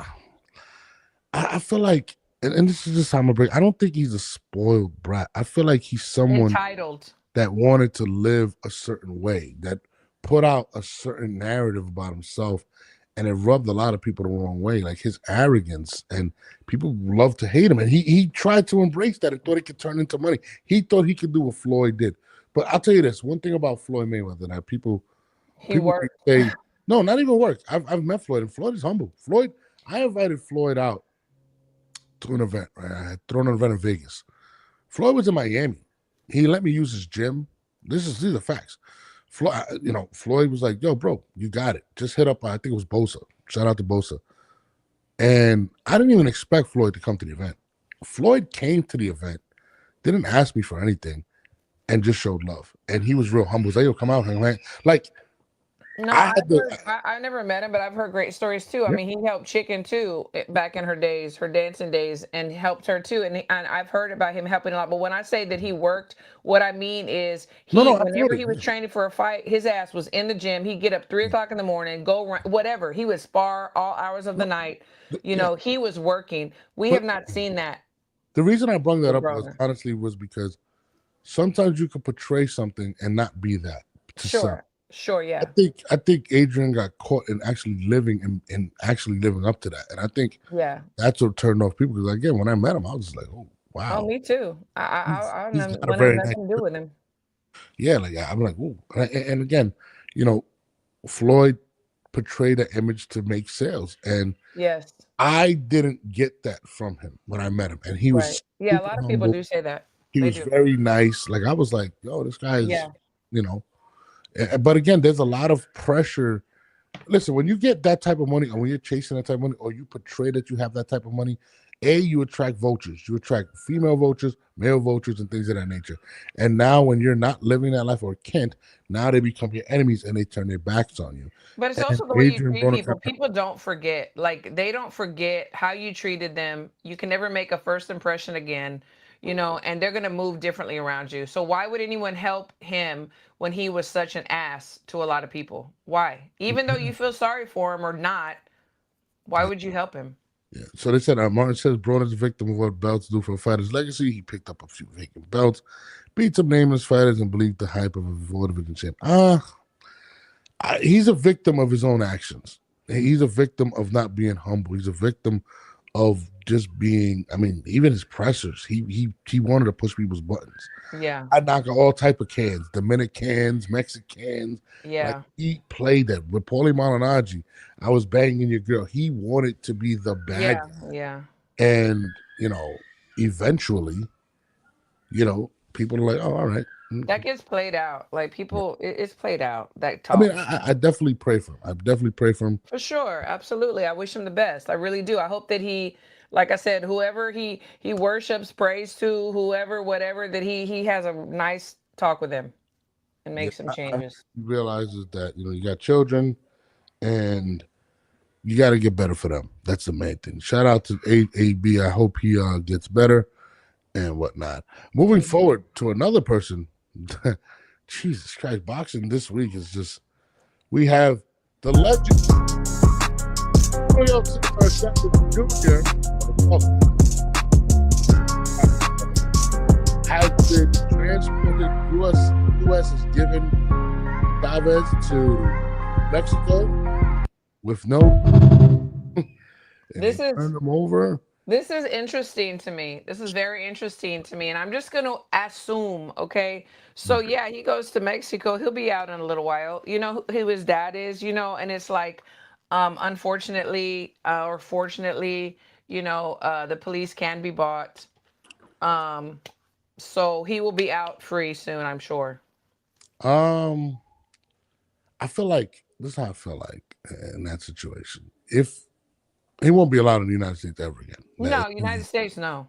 S2: I feel like, and this is just how I'm gonna break. I don't think he's a spoiled brat. I feel like he's someone
S3: Entitled.
S2: that wanted to live a certain way, that put out a certain narrative about himself, and it rubbed a lot of people the wrong way. Like his arrogance, and people love to hate him. And he tried to embrace that and thought it could turn into money. He thought he could do what Floyd did. But I'll tell you this: one thing about Floyd Mayweather that people
S3: He
S2: people
S3: worked.
S2: say, no, not even works. I've met Floyd, and Floyd is humble. I invited Floyd out to an event. Right, I had thrown an event in Vegas. Floyd was in Miami. He let me use his gym. These are facts. Floyd was like, "Yo, bro, you got it. Just hit up. I think it was Bosa. Shout out to Bosa." And I didn't even expect Floyd to come to the event. Floyd came to the event, didn't ask me for anything, and just showed love. And he was real humble. He was like, "Yo, come out, man." Like
S3: No,
S2: I had to.
S3: I never met him, but I've heard great stories too. I
S2: Yeah.
S3: mean, he helped Chicken too back in her days, her dancing days, and helped her too. And I've heard about him helping a lot. But when I say that he worked, what I mean is
S2: No,
S3: whenever
S2: absolutely.
S3: he was training for a fight, his ass was in the gym. He'd get up 3 o'clock in the morning, go run, whatever. He would spar all hours of the night.
S2: Yeah.
S3: He was working. We
S2: But
S3: have not seen that
S2: the reason I brought that
S3: with
S2: up was
S3: Broner.
S2: honestly was because sometimes you can portray something and not be that to sell.
S3: Sure, yeah.
S2: I think Adrian got caught in actually living and actually living up to that, and I think
S3: Yeah.
S2: that's what turned off people. Because again, when I met him, I was just like, "Oh,
S3: Oh,
S2: wow,
S3: me too. I
S2: he's
S3: don't
S2: not a
S3: want to have
S2: very nice."
S3: nothing to do with him.
S2: Yeah, like I'm like, "Ooh," and again, you know, Floyd portrayed an image to make sales, and
S3: Yes.
S2: I didn't get that from him when I met him, and he
S3: Right.
S2: was
S3: Yeah, a
S2: super
S3: lot of people
S2: humble.
S3: do say that.
S2: He
S3: They
S2: was
S3: do.
S2: very nice. Like I was like, "Yo, this guy is,"
S3: Yeah.
S2: you know. But again, there's a lot of pressure. Listen, when you get that type of money, or when you're chasing that type of money, or you portray that you have that type of money, you attract vultures. You attract female vultures, male vultures, and things of that nature. And now, when you're not living that life or can't, now they become your enemies and they turn their backs on you.
S3: But it's
S2: And
S3: also the way you
S2: Adrian
S3: treat
S2: Broner,
S3: people. People don't forget. Like they don't forget how you treated them. You can never make a first impression again, and they're going to move differently around you. So why would anyone help him when he was such an ass to a lot of people? Why? Even though you feel sorry for him or not, why would you help him?
S2: yeah. So they said Martin says Broner's a victim of what belts do for a fighter's legacy. He picked up a few vacant belts, beat some nameless fighters, and believed the hype of a Florida division champ. He's a victim of his own actions. He's a victim of not being humble. He's a victim of just being. I mean, even his pressers. He wanted to push people's buttons.
S3: Yeah.
S2: I knock all type of cans, Dominicans, Mexicans. Like
S3: Yeah.
S2: he played that with Paulie Malignaggi. I was banging your girl. He wanted to be the bad
S3: Yeah.
S2: guy.
S3: Yeah.
S2: And eventually, people are like, "Oh, all right."
S3: That gets played out. Like people, it's played out. That
S2: I mean,
S3: talk.
S2: I definitely pray for him. I definitely pray for him.
S3: For sure, absolutely. I wish him the best. I really do. I hope that he, like I said, whoever he worships, prays to, whoever, whatever, that he has a nice talk with him. and make some changes.
S2: He realizes that you got children, and you got to get better for them. That's the main thing. Shout out to AB. I hope he gets better and whatnot. Moving forward to another person. Jesus Christ, boxing this week is just. We have the legend Julio Cesar Chavez Jr. has been transported. U.S. has given Chavez to Mexico with no.
S3: This is
S2: turn them over.
S3: This is interesting to me. This is very interesting to me. And I'm just going to assume, okay? So, yeah, he goes to Mexico. He'll be out in a little while. You know who his dad is, and it's like, unfortunately or fortunately, the police can be bought. So he will be out free soon, I'm sure.
S2: I feel like, this is how I feel like in that situation. If he won't be allowed in the United States ever again.
S3: No, United States, no.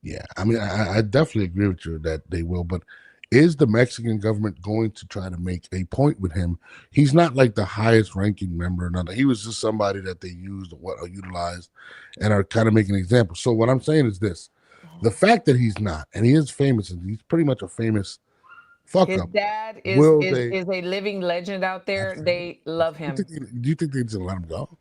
S2: Yeah, I mean, I definitely agree with you that they will, but is the Mexican government going to try to make a point with him? He's not like the highest ranking member. He was just somebody that they used or utilized and are kind of making an example. So what I'm saying is this. The fact that he's not, and he is famous, and he's pretty much a famous fuck
S3: His
S2: up.
S3: dad is a living legend out there. They love him.
S2: Do you think they're just going to let him go?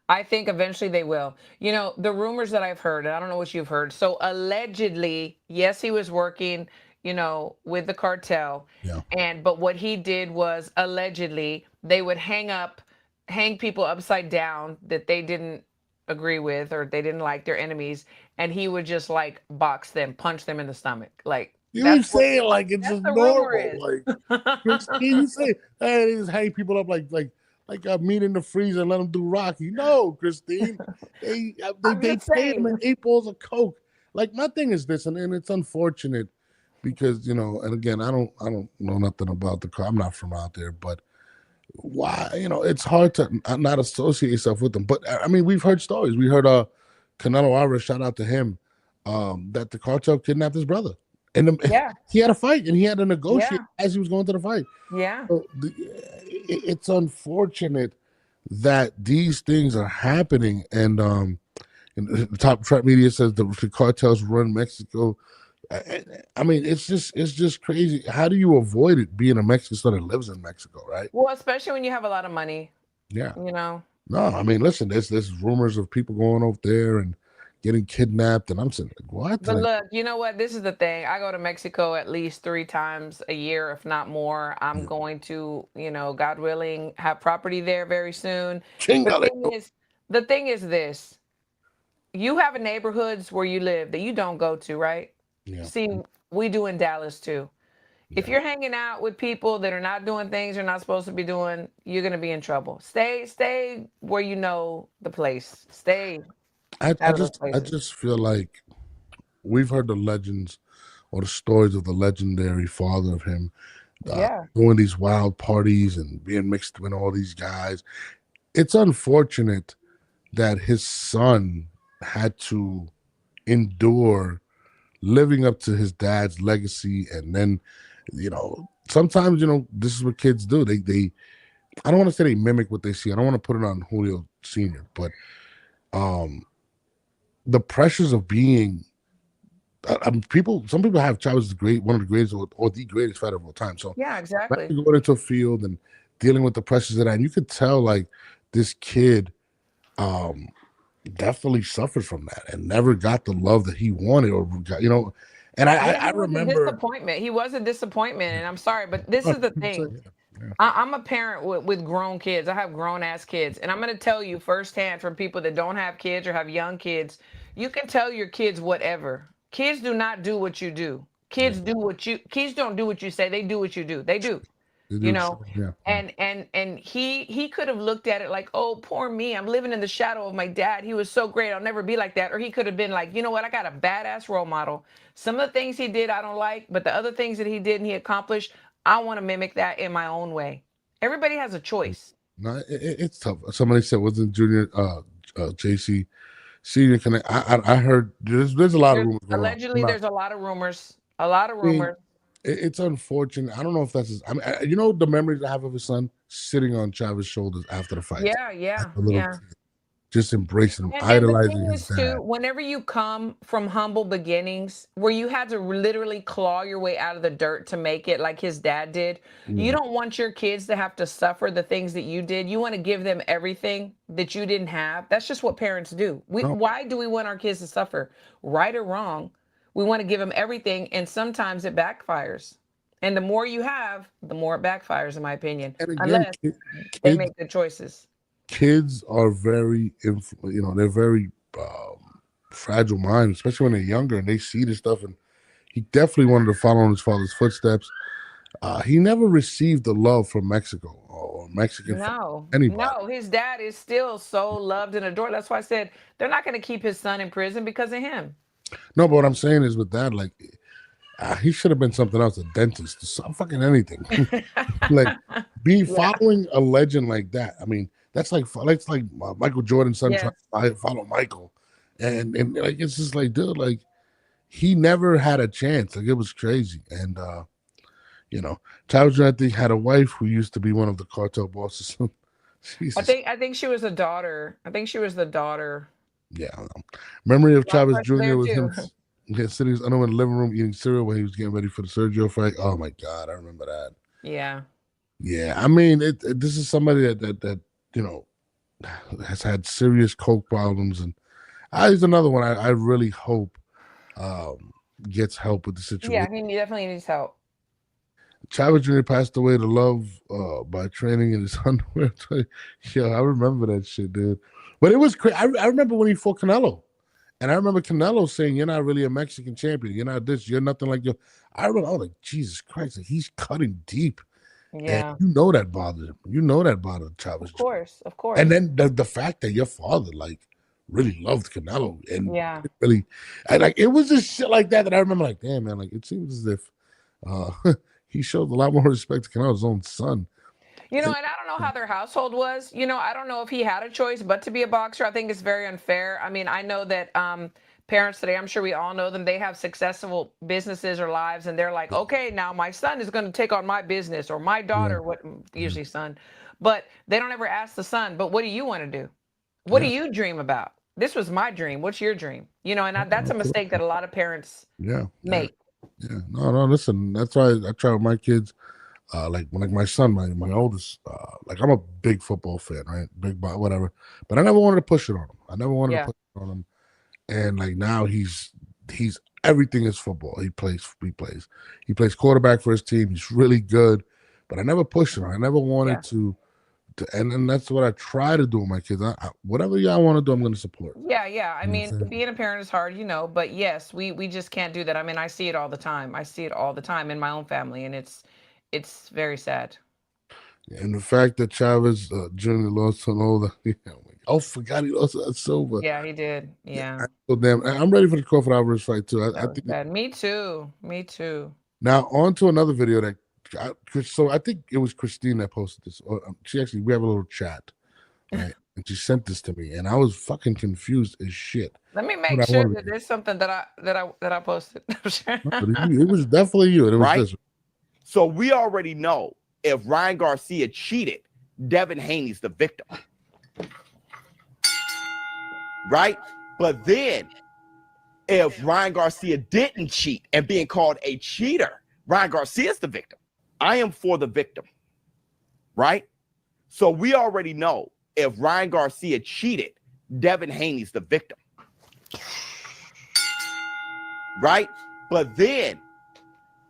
S3: I think eventually they will. The rumors that I've heard, and I don't know what you've heard. So allegedly, yes, he was working, with the cartel.
S2: Yeah.
S3: But what he did was allegedly they would hang people upside down that they didn't agree with or they didn't like, their enemies, and he would just like box them, punch them in the stomach. Like,
S2: you say it like it's just normal. Like you say, hey, they just hang people up like meat in the freezer and let them do Rocky. No, Christine. They pay them in 8 balls of Coke. Like, my thing is this, and it's unfortunate because, and again, I don't know nothing about the car. I'm not from out there, but why, it's hard to not associate yourself with them. But I mean, we've heard stories. We heard Canelo Alvarez, shout out to him, that the cartel kidnapped his brother. And he had a fight, and he had to negotiate as he was going to the fight.
S3: Yeah.
S2: So it's unfortunate that these things are happening. And the top trap media says the cartels run Mexico. I mean, it's just crazy. How do you avoid it being a Mexican that lives in Mexico, right?
S3: Well, especially when you have a lot of money.
S2: Yeah.
S3: No,
S2: I mean, listen, there's rumors of people going over there and getting kidnapped, and I'm saying, like, what?
S3: But look, you know what? This is the thing. I go to Mexico at least 3 times a year, if not more. I'm going to, God willing, have property there very soon. The thing is this. You have neighborhoods where you live that you don't go to, right?
S2: Yeah.
S3: See, we do in Dallas too. Yeah. If you're hanging out with people that are not doing things you're not supposed to be doing, you're going to be in trouble. Stay where you know the place. Stay.
S2: I just feel like we've heard the legends or the stories of the legendary father of him doing these wild parties and being mixed with all these guys. It's unfortunate that his son had to endure living up to his dad's legacy. And then, sometimes, this is what kids do. They I don't want to say they mimic what they see. I don't want to put it on Julio Sr., but the pressures of being some people have Chavez as one of the greatest or the greatest fighter of all time. So
S3: yeah, exactly.
S2: Going into a field and dealing with the pressures of that, and you could tell like this kid definitely suffered from that and never got the love that he wanted or got, and I remember
S3: disappointment. He was a disappointment, and I'm sorry, but this is the thing. I'm a parent with grown kids. I have grown ass kids, and I'm going to tell you firsthand from people that don't have kids or have young kids, you can tell your kids whatever. Kids do not do what you do. Kids don't do what you say. They do what you do. They do. And he could have looked at it like, oh, poor me, I'm living in the shadow of my dad. He was so great, I'll never be like that. Or he could have been like, you know what, I got a badass role model. Some of the things he did I don't like, but the other things that he did and he accomplished, I want to mimic that in my own way. Everybody has a choice.
S2: No, it's tough. Somebody said, wasn't Junior JC Senior I heard there's a lot of rumors going
S3: allegedly on. There's a lot of rumors.
S2: it's unfortunate. I don't know if that's his. I mean, you know, the memories I have of his son sitting on Chavez's shoulders after the fight.
S3: Yeah, yeah,
S2: A little
S3: yeah.
S2: kid, just embracing him,
S3: And the
S2: idolizing
S3: thing
S2: his
S3: is too,
S2: dad.
S3: whenever you come from humble beginnings where you had to literally claw your way out of the dirt to make it like his dad did, you don't want your kids to have to suffer the things that you did. You want to give them everything that you didn't have. That's just what parents do.
S2: No.
S3: Why do we want our kids to suffer? Right or wrong, we want to give them everything, and sometimes it backfires. And the more you have, the more it backfires, in my opinion,
S2: And again,
S3: unless they
S2: kids,
S3: make good choices.
S2: kids are very, you know, they're very fragile minds, especially when they're younger and they see this stuff. And he definitely wanted to follow in his father's footsteps. He never received the love from Mexico or Mexican
S3: No,
S2: anybody.
S3: no, his dad is still so loved and adored. That's why I said they're not going to keep his son in prison because of him.
S2: No, but what I'm saying is with that, like, he should have been something else, a dentist, some fucking anything. Like, following a legend like that. I mean, that's like Michael Jordan's son trying to follow Michael, and like it's just like, dude, like he never had a chance. Like it was crazy, and you know, Chavez I think had a wife who used to be one of the cartel bosses.
S3: I think she was a daughter. I think she was the daughter.
S2: Yeah, I don't know. Memory of Chavez Jr.
S3: there
S2: was
S3: too.
S2: him sitting in the living room eating cereal when he was getting ready for the Sergio fight. Oh my God, I remember that.
S3: Yeah.
S2: Yeah, I mean, this is somebody that you know has had serious coke problems, and he's another one I really hope gets help with the situation.
S3: Yeah, he definitely needs help.
S2: Chavez Jr. passed away to love by training in his underwear. Yeah, I remember that shit, dude. But it was crazy. I remember when he fought Canelo. And I remember Canelo saying, "You're not really a Mexican champion. You're not this. You're nothing like your." I remember, I was like, Jesus Christ, like, he's cutting deep.
S3: Yeah.
S2: And you know that bothered him. You know that bothered Chavez.
S3: Of course, of course.
S2: And then the fact that your father, like, really loved Canelo. And
S3: really,
S2: it was just shit like that I remember, like, damn, man, like, it seems as if he showed a lot more respect to Canelo's own son.
S3: You know, and I don't know how their household was. You know, I don't know if he had a choice but to be a boxer. I think it's very unfair. I mean, I know that parents today, I'm sure we all know them, they have successful businesses or lives, and they're like, okay, now my son is going to take on my business, or my daughter, usually son. But they don't ever ask the son, but what do you want to do? What do you dream about? This was my dream. What's your dream? You know, and that's a mistake that a lot of parents make.
S2: Yeah. No, listen, that's why I try with my kids. Like my son, my oldest, like I'm a big football fan, right? Big whatever. But I never wanted to push it on him. I never wanted to push it on him. And like now he's everything is football. He plays quarterback for his team. He's really good. But I never pushed it on. I never wanted to and that's what I try to do with my kids. Whatever y'all want to do, I'm going to support.
S3: Yeah. I mean, being a parent is hard, you know, but yes, we just can't do that. I mean, I see it all the time. I see it all the time in my own family, and it's very sad.
S2: And the fact that Chavez Jr. lost to Lola, I forgot he lost to Silva.
S3: Yeah, he did. Yeah.
S2: So damn, I'm ready for the Crawford Alvarez fight too. I think.
S3: Bad. Me too.
S2: Now on to another video that. So I think it was Christine that posted this. We have a little chat, right? And she sent this to me, and I was fucking confused as shit.
S3: Let me make sure that there's something that I posted.
S2: It was definitely you. It was this.
S4: So we already know if Ryan Garcia cheated, Devin Haney's the victim. Right? But then if Ryan Garcia didn't cheat and being called a cheater, Ryan Garcia's the victim. I am for the victim. Right? So we already know if Ryan Garcia cheated, Devin Haney's the victim. Right? But then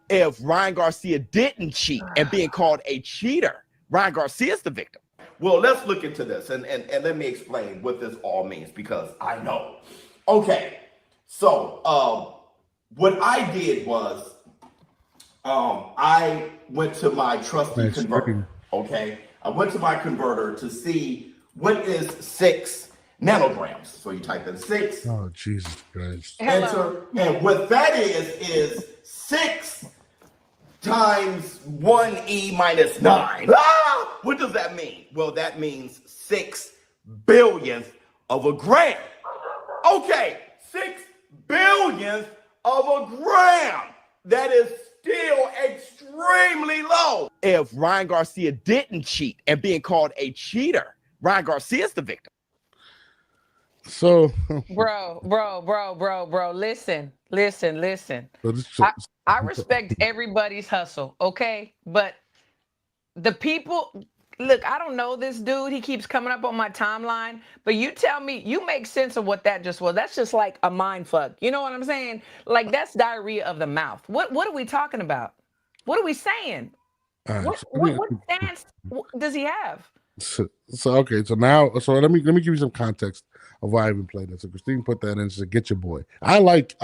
S4: if Ryan Garcia didn't cheat and being called a cheater, Ryan Garcia's the victim. Well, let's look into this and let me explain what this all means, because I know. Okay, so what I did was I went to my trusty converter. Okay, I went to my converter to see what is 6 nanograms. So you type in 6.
S2: Oh, Jesus Christ.
S4: Enter, and what that is 6 times 1e minus 9. Ah! What does that mean? Well, that means 6 billionth of a gram. Okay, 6 billionth of a gram. That is still extremely low. If Ryan Garcia didn't cheat and being called a cheater, Ryan Garcia's the victim.
S2: So,
S3: Bro, listen.
S2: so this,
S3: I respect everybody's hustle, okay? But the people, look, I don't know this dude. He keeps coming up on my timeline, but you tell me, you make sense of what that just was. That's just like a mind fuck. You know what I'm saying? Like, that's diarrhea of the mouth. What are we talking about? What are we saying?
S2: all right,
S3: What stance does he have?
S2: so okay, so now, so let me give you some context of why I even played it. So Christine put that in. She said, "Get your boy." I like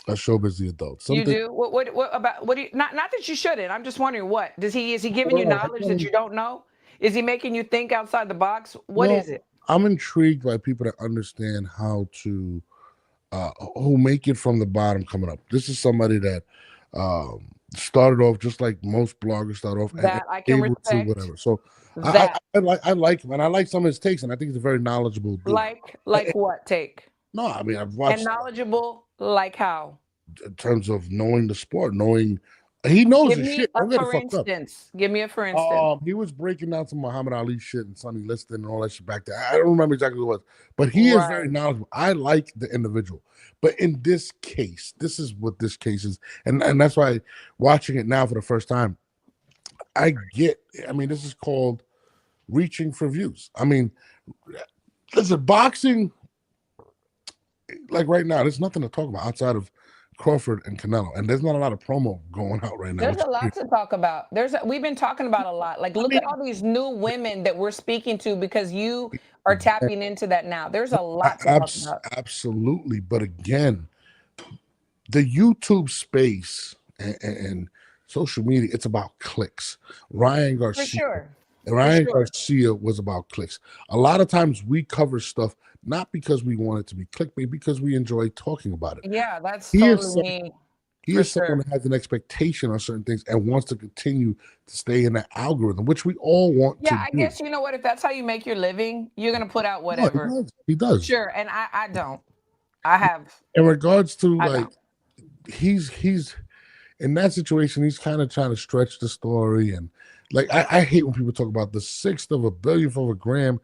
S2: Showbiz the adult.
S3: You do? What about, what do you, not that you shouldn't. I'm just wondering, what is he giving you knowledge that you don't know? Is he making you think outside the box? What is it?
S2: I'm intrigued by people that understand how to who make it from the bottom coming up. This is somebody that started off just like most bloggers start off,
S3: that I can respect.
S2: Whatever. So
S3: that
S2: I like him, and I like some of his takes, and I think he's a very knowledgeable dude.
S3: Like what take?
S2: No, I mean, I've watched.
S3: And knowledgeable, like how?
S2: In terms of knowing the sport, he knows his shit. Don't get it fucked up.
S3: Give me a for instance.
S2: He was breaking down some Muhammad Ali shit and Sonny Liston and all that shit back there. I don't remember exactly what it was, but he is very knowledgeable. I like the individual. But in this case, this is what this case is. And that's why watching it now for the first time, I mean, this is called reaching for views. I mean, listen, boxing, like right now, there's nothing to talk about outside of Crawford and Canelo, and there's not a lot of promo going out right now.
S3: There's a lot to talk about. We've been talking about a lot. Like, look at all these new women that we're speaking to because you are tapping into that now. There's a lot to talk about.
S2: Absolutely, but again, the YouTube space and social media, it's about clicks. Ryan Garcia,
S3: for sure.
S2: Garcia was about clicks. A lot of times we cover stuff not because we want it to be clickbait, because we enjoy talking about it.
S3: Yeah, that's totally me.
S2: He is someone that has an expectation on certain things and wants to continue to stay in that algorithm, which we all want to do.
S3: Yeah, I guess, you know what, if that's how you make your living, you're going to put out whatever.
S2: No, he does.
S3: Sure, and I don't. I have.
S2: In regards to, like, he's in that situation, he's kind of trying to stretch the story. And, like, I hate when people talk about the 1/6 of a billionth of a gram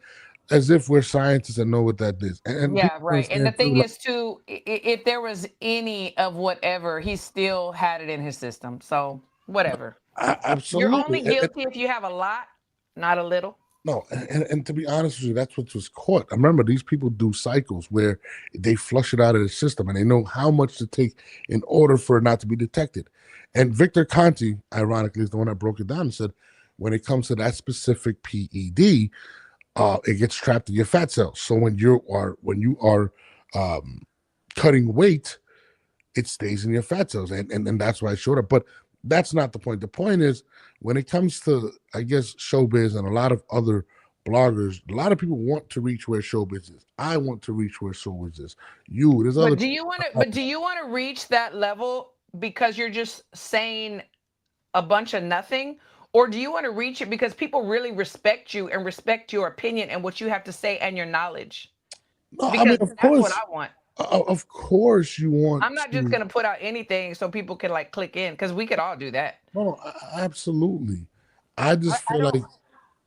S2: as if we're scientists and know what that is. And
S3: yeah, right. And the thing is, too, if there was any of whatever, he still had it in his system. So whatever.
S2: Absolutely.
S3: You're only guilty if you have a lot, not a little.
S2: No, and to be honest with you, that's what was caught. I remember these people do cycles where they flush it out of the system and they know how much to take in order for it not to be detected. And Victor Conti, ironically, is the one that broke it down and said, when it comes to that specific PED, it gets trapped in your fat cells. So when you are cutting weight, it stays in your fat cells, and that's why I showed up. But that's not the point. The point is, when it comes to, I guess, Showbiz and a lot of other bloggers, a lot of people want to reach where Showbiz is. I want to reach where Showbiz is.
S3: But do you want to reach that level because you're just saying a bunch of nothing? Or do you want to reach it because people really respect you and respect your opinion and what you have to say and your knowledge?
S2: No,
S3: because
S2: I mean, of
S3: that's
S2: course,
S3: what I want.
S2: Of course you want.
S3: I'm not just going to put out anything so people can, like, click in, because we could all do that.
S2: No, absolutely. I just feel like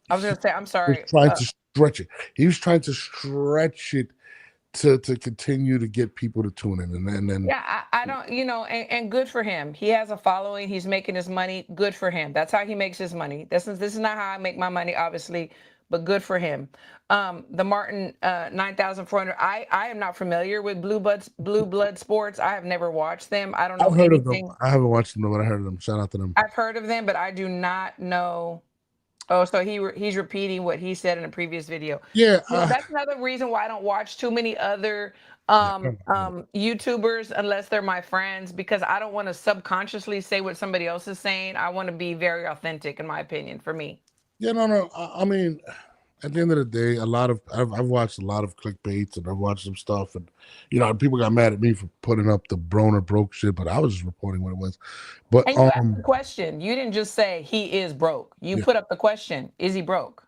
S3: I was going to say, I'm sorry.
S2: He was trying to stretch it. He was trying to stretch it to continue to get people to tune in. And then
S3: yeah, I don't, and good for him. He has a following. He's making his money. Good for him. That's how he makes his money. This is not how I make my money, obviously, but good for him. The Martin 9400. I am not familiar with Blue Blood Sports. I have never watched them. I don't know.
S2: I've heard of them. I haven't watched them, but I heard of them. Shout out to them.
S3: I've heard of them, but I do not know. Oh, so he's repeating what he said in a previous video.
S2: Yeah,
S3: that's another reason why I don't watch too many other YouTubers unless they're my friends, because I don't want to subconsciously say what somebody else is saying. I want to be very authentic, in my opinion, for me.
S2: Yeah, no. I mean, at the end of the day, I've watched a lot of clickbaits, and I've watched some stuff, and people got mad at me for putting up the Broner broke shit, but I was just reporting what it was. But
S3: and you asked the question. You didn't just say he is broke. You put up the question: is he broke?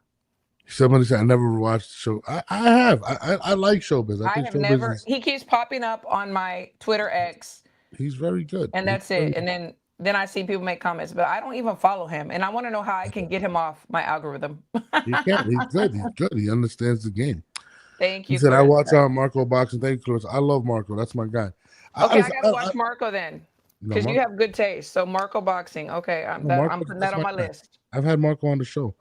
S2: Somebody said I never watched the show. I have. I like Showbiz.
S3: I have never. He keeps popping up on my Twitter X
S2: He's very good.
S3: And that's it. And then I see people make comments, but I don't even follow him, and I want to know how I can get him off my algorithm.
S2: He can. He's good. He's good. He understands the game.
S3: Thank you.
S2: He said,
S3: Chris.
S2: "I watch Marco boxing." Thank you, Chris. I love Marco. That's my guy.
S3: Okay, I gotta watch Marco then, because you have good taste. So Marco boxing. Okay, I'm putting that on my list.
S2: I've had Marco on the show.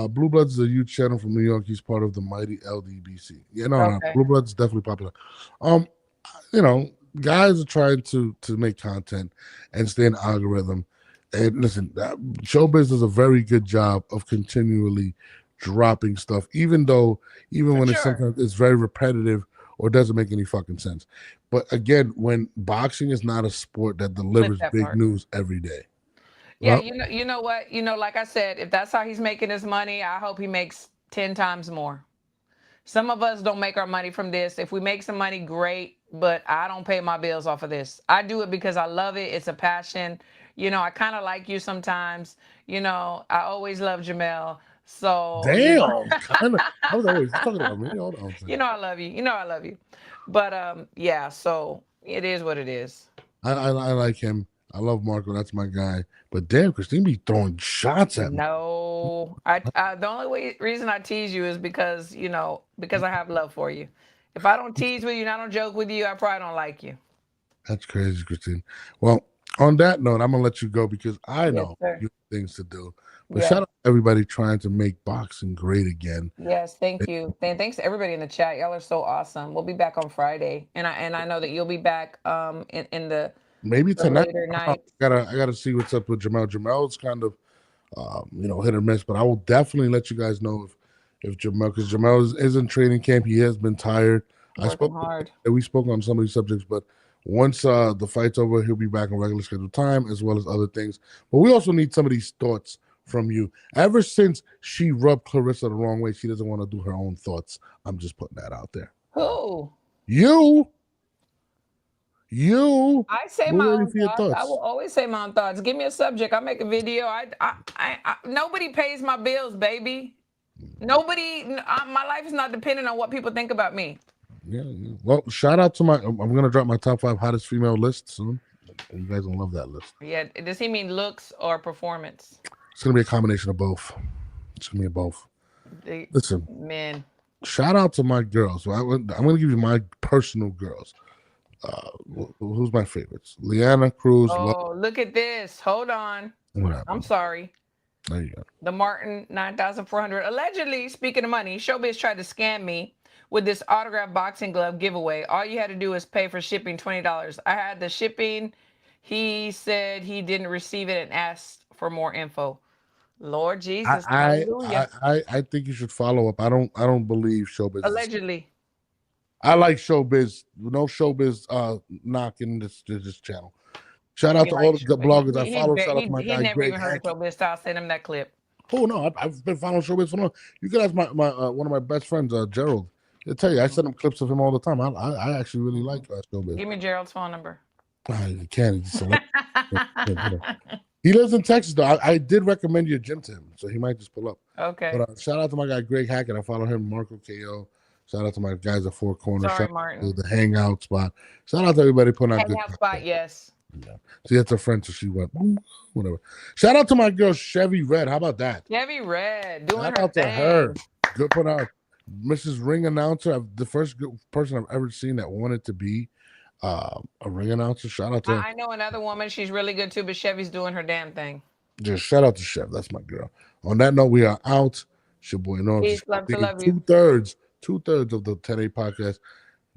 S2: Blue Bloods is a huge channel from New York. He's part of the mighty LDBC. No, Blue Bloods is definitely popular. You know, guys are trying to make content and stay in the algorithm. And listen, Showbiz does a very good job of continually dropping stuff, even when it's sometimes it's very repetitive or doesn't make any fucking sense. But again, when boxing is not a sport that delivers big news every day.
S3: Yeah, you know what? Like I said, if that's how he's making his money, I hope he makes 10 times more. Some of us don't make our money from this. If we make some money, great, but I don't pay my bills off of this. I do it because I love it. It's a passion. I kind of like you sometimes. I always love Jamel. So
S2: damn, I was always talking about me. Hold on.
S3: I love you. I love you. But yeah, so it is what it is.
S2: I like him. I love Marco. That's my guy. But damn, Christine be throwing shots at me.
S3: No, the only reason I tease you is because I have love for you. If I don't tease with you and I don't joke with you, I probably don't like you.
S2: That's crazy, Christine. Well, on that note, I'm gonna let you go because I know you have things to do. But shout out to everybody trying to make boxing great again.
S3: Yes, thank you. And thanks to everybody in the chat. Y'all are so awesome. We'll be back on Friday. And I know that you'll be back in the
S2: maybe tonight.
S3: Later night.
S2: I gotta see what's up with Jamel. Jamel's kind of hit or miss, but I will definitely let you guys know if Jamel, because Jamel is in training camp. He has been tired. We spoke on some of these subjects, but once the fight's over, he'll be back on regular scheduled time as well as other things. But we also need some of these thoughts from you. Ever since she rubbed Clarissa the wrong way, she doesn't want to do her own thoughts. I'm just putting that out there.
S3: Who?
S2: You.
S3: I say my own thoughts. I will always say my own thoughts. Give me a subject. I'll make a video. I nobody pays my bills, baby. Nobody. My life is not dependent on what people think about me.
S2: Yeah. Well, shout out to I'm gonna drop my top 5 hottest female list soon. You guys gonna love that list.
S3: Yeah. Does he mean looks or performance?
S2: It's gonna be a combination of both. It's gonna be both. Listen,
S3: man.
S2: Shout out to my girls. I'm gonna give you my personal girls. Who's my favorites? Leanna Cruz.
S3: Oh, look at this. Hold on. I'm sorry.
S2: There you go.
S3: The Martin 9,400. Allegedly, speaking of money, Showbiz tried to scam me with this autographed boxing glove giveaway. All you had to do is pay for shipping $20. I had the shipping. He said he didn't receive it and asked for more info. Lord Jesus.
S2: I think you should follow up. I don't believe Showbiz.
S3: Allegedly.
S2: I like Showbiz. No Showbiz knocking this channel. Shout out to all the bloggers I follow. Shout out to my guy Greg. He never even heard of Showbiz, so I'll send him that clip. Oh no, I've been following Showbiz for long. You can ask my one of my best friends, Gerald. He'll tell you. I send him clips of him all the time. I actually really like Showbiz.
S3: Give me Gerald's phone number.
S2: You can't. He lives in Texas though. I did recommend your gym to him, so he might just pull up.
S3: Okay.
S2: But shout out to my guy Greg Hackett. I follow him, Marco KO. Shout out to my guys at Four Corners.
S3: Sorry, Martin.
S2: The hangout spot. Shout out to everybody putting out
S3: hangout spot. Yes.
S2: Yeah. See, that's a friend, so she went whatever. Shout out to my girl Chevy Red. How about that?
S3: Chevy Red doing
S2: Shout
S3: her
S2: out
S3: thing.
S2: to her. Good put out. Mrs. Ring announcer. The first person I've ever seen that wanted to be a ring announcer. Shout out to her.
S3: I know another woman. She's really good too, but Chevy's doing her damn thing.
S2: Just shout out to Chev. That's my girl. On that note, we are out. It's your boy Norm.
S3: Peace, love to love you.
S2: Two-thirds of the 10A podcast.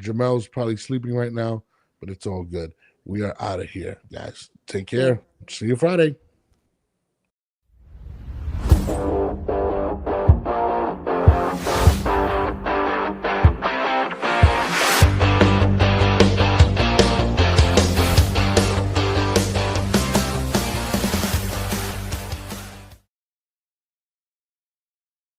S2: Jamel's probably sleeping right now, but it's all good. We are out of here, guys. Take care. See you Friday.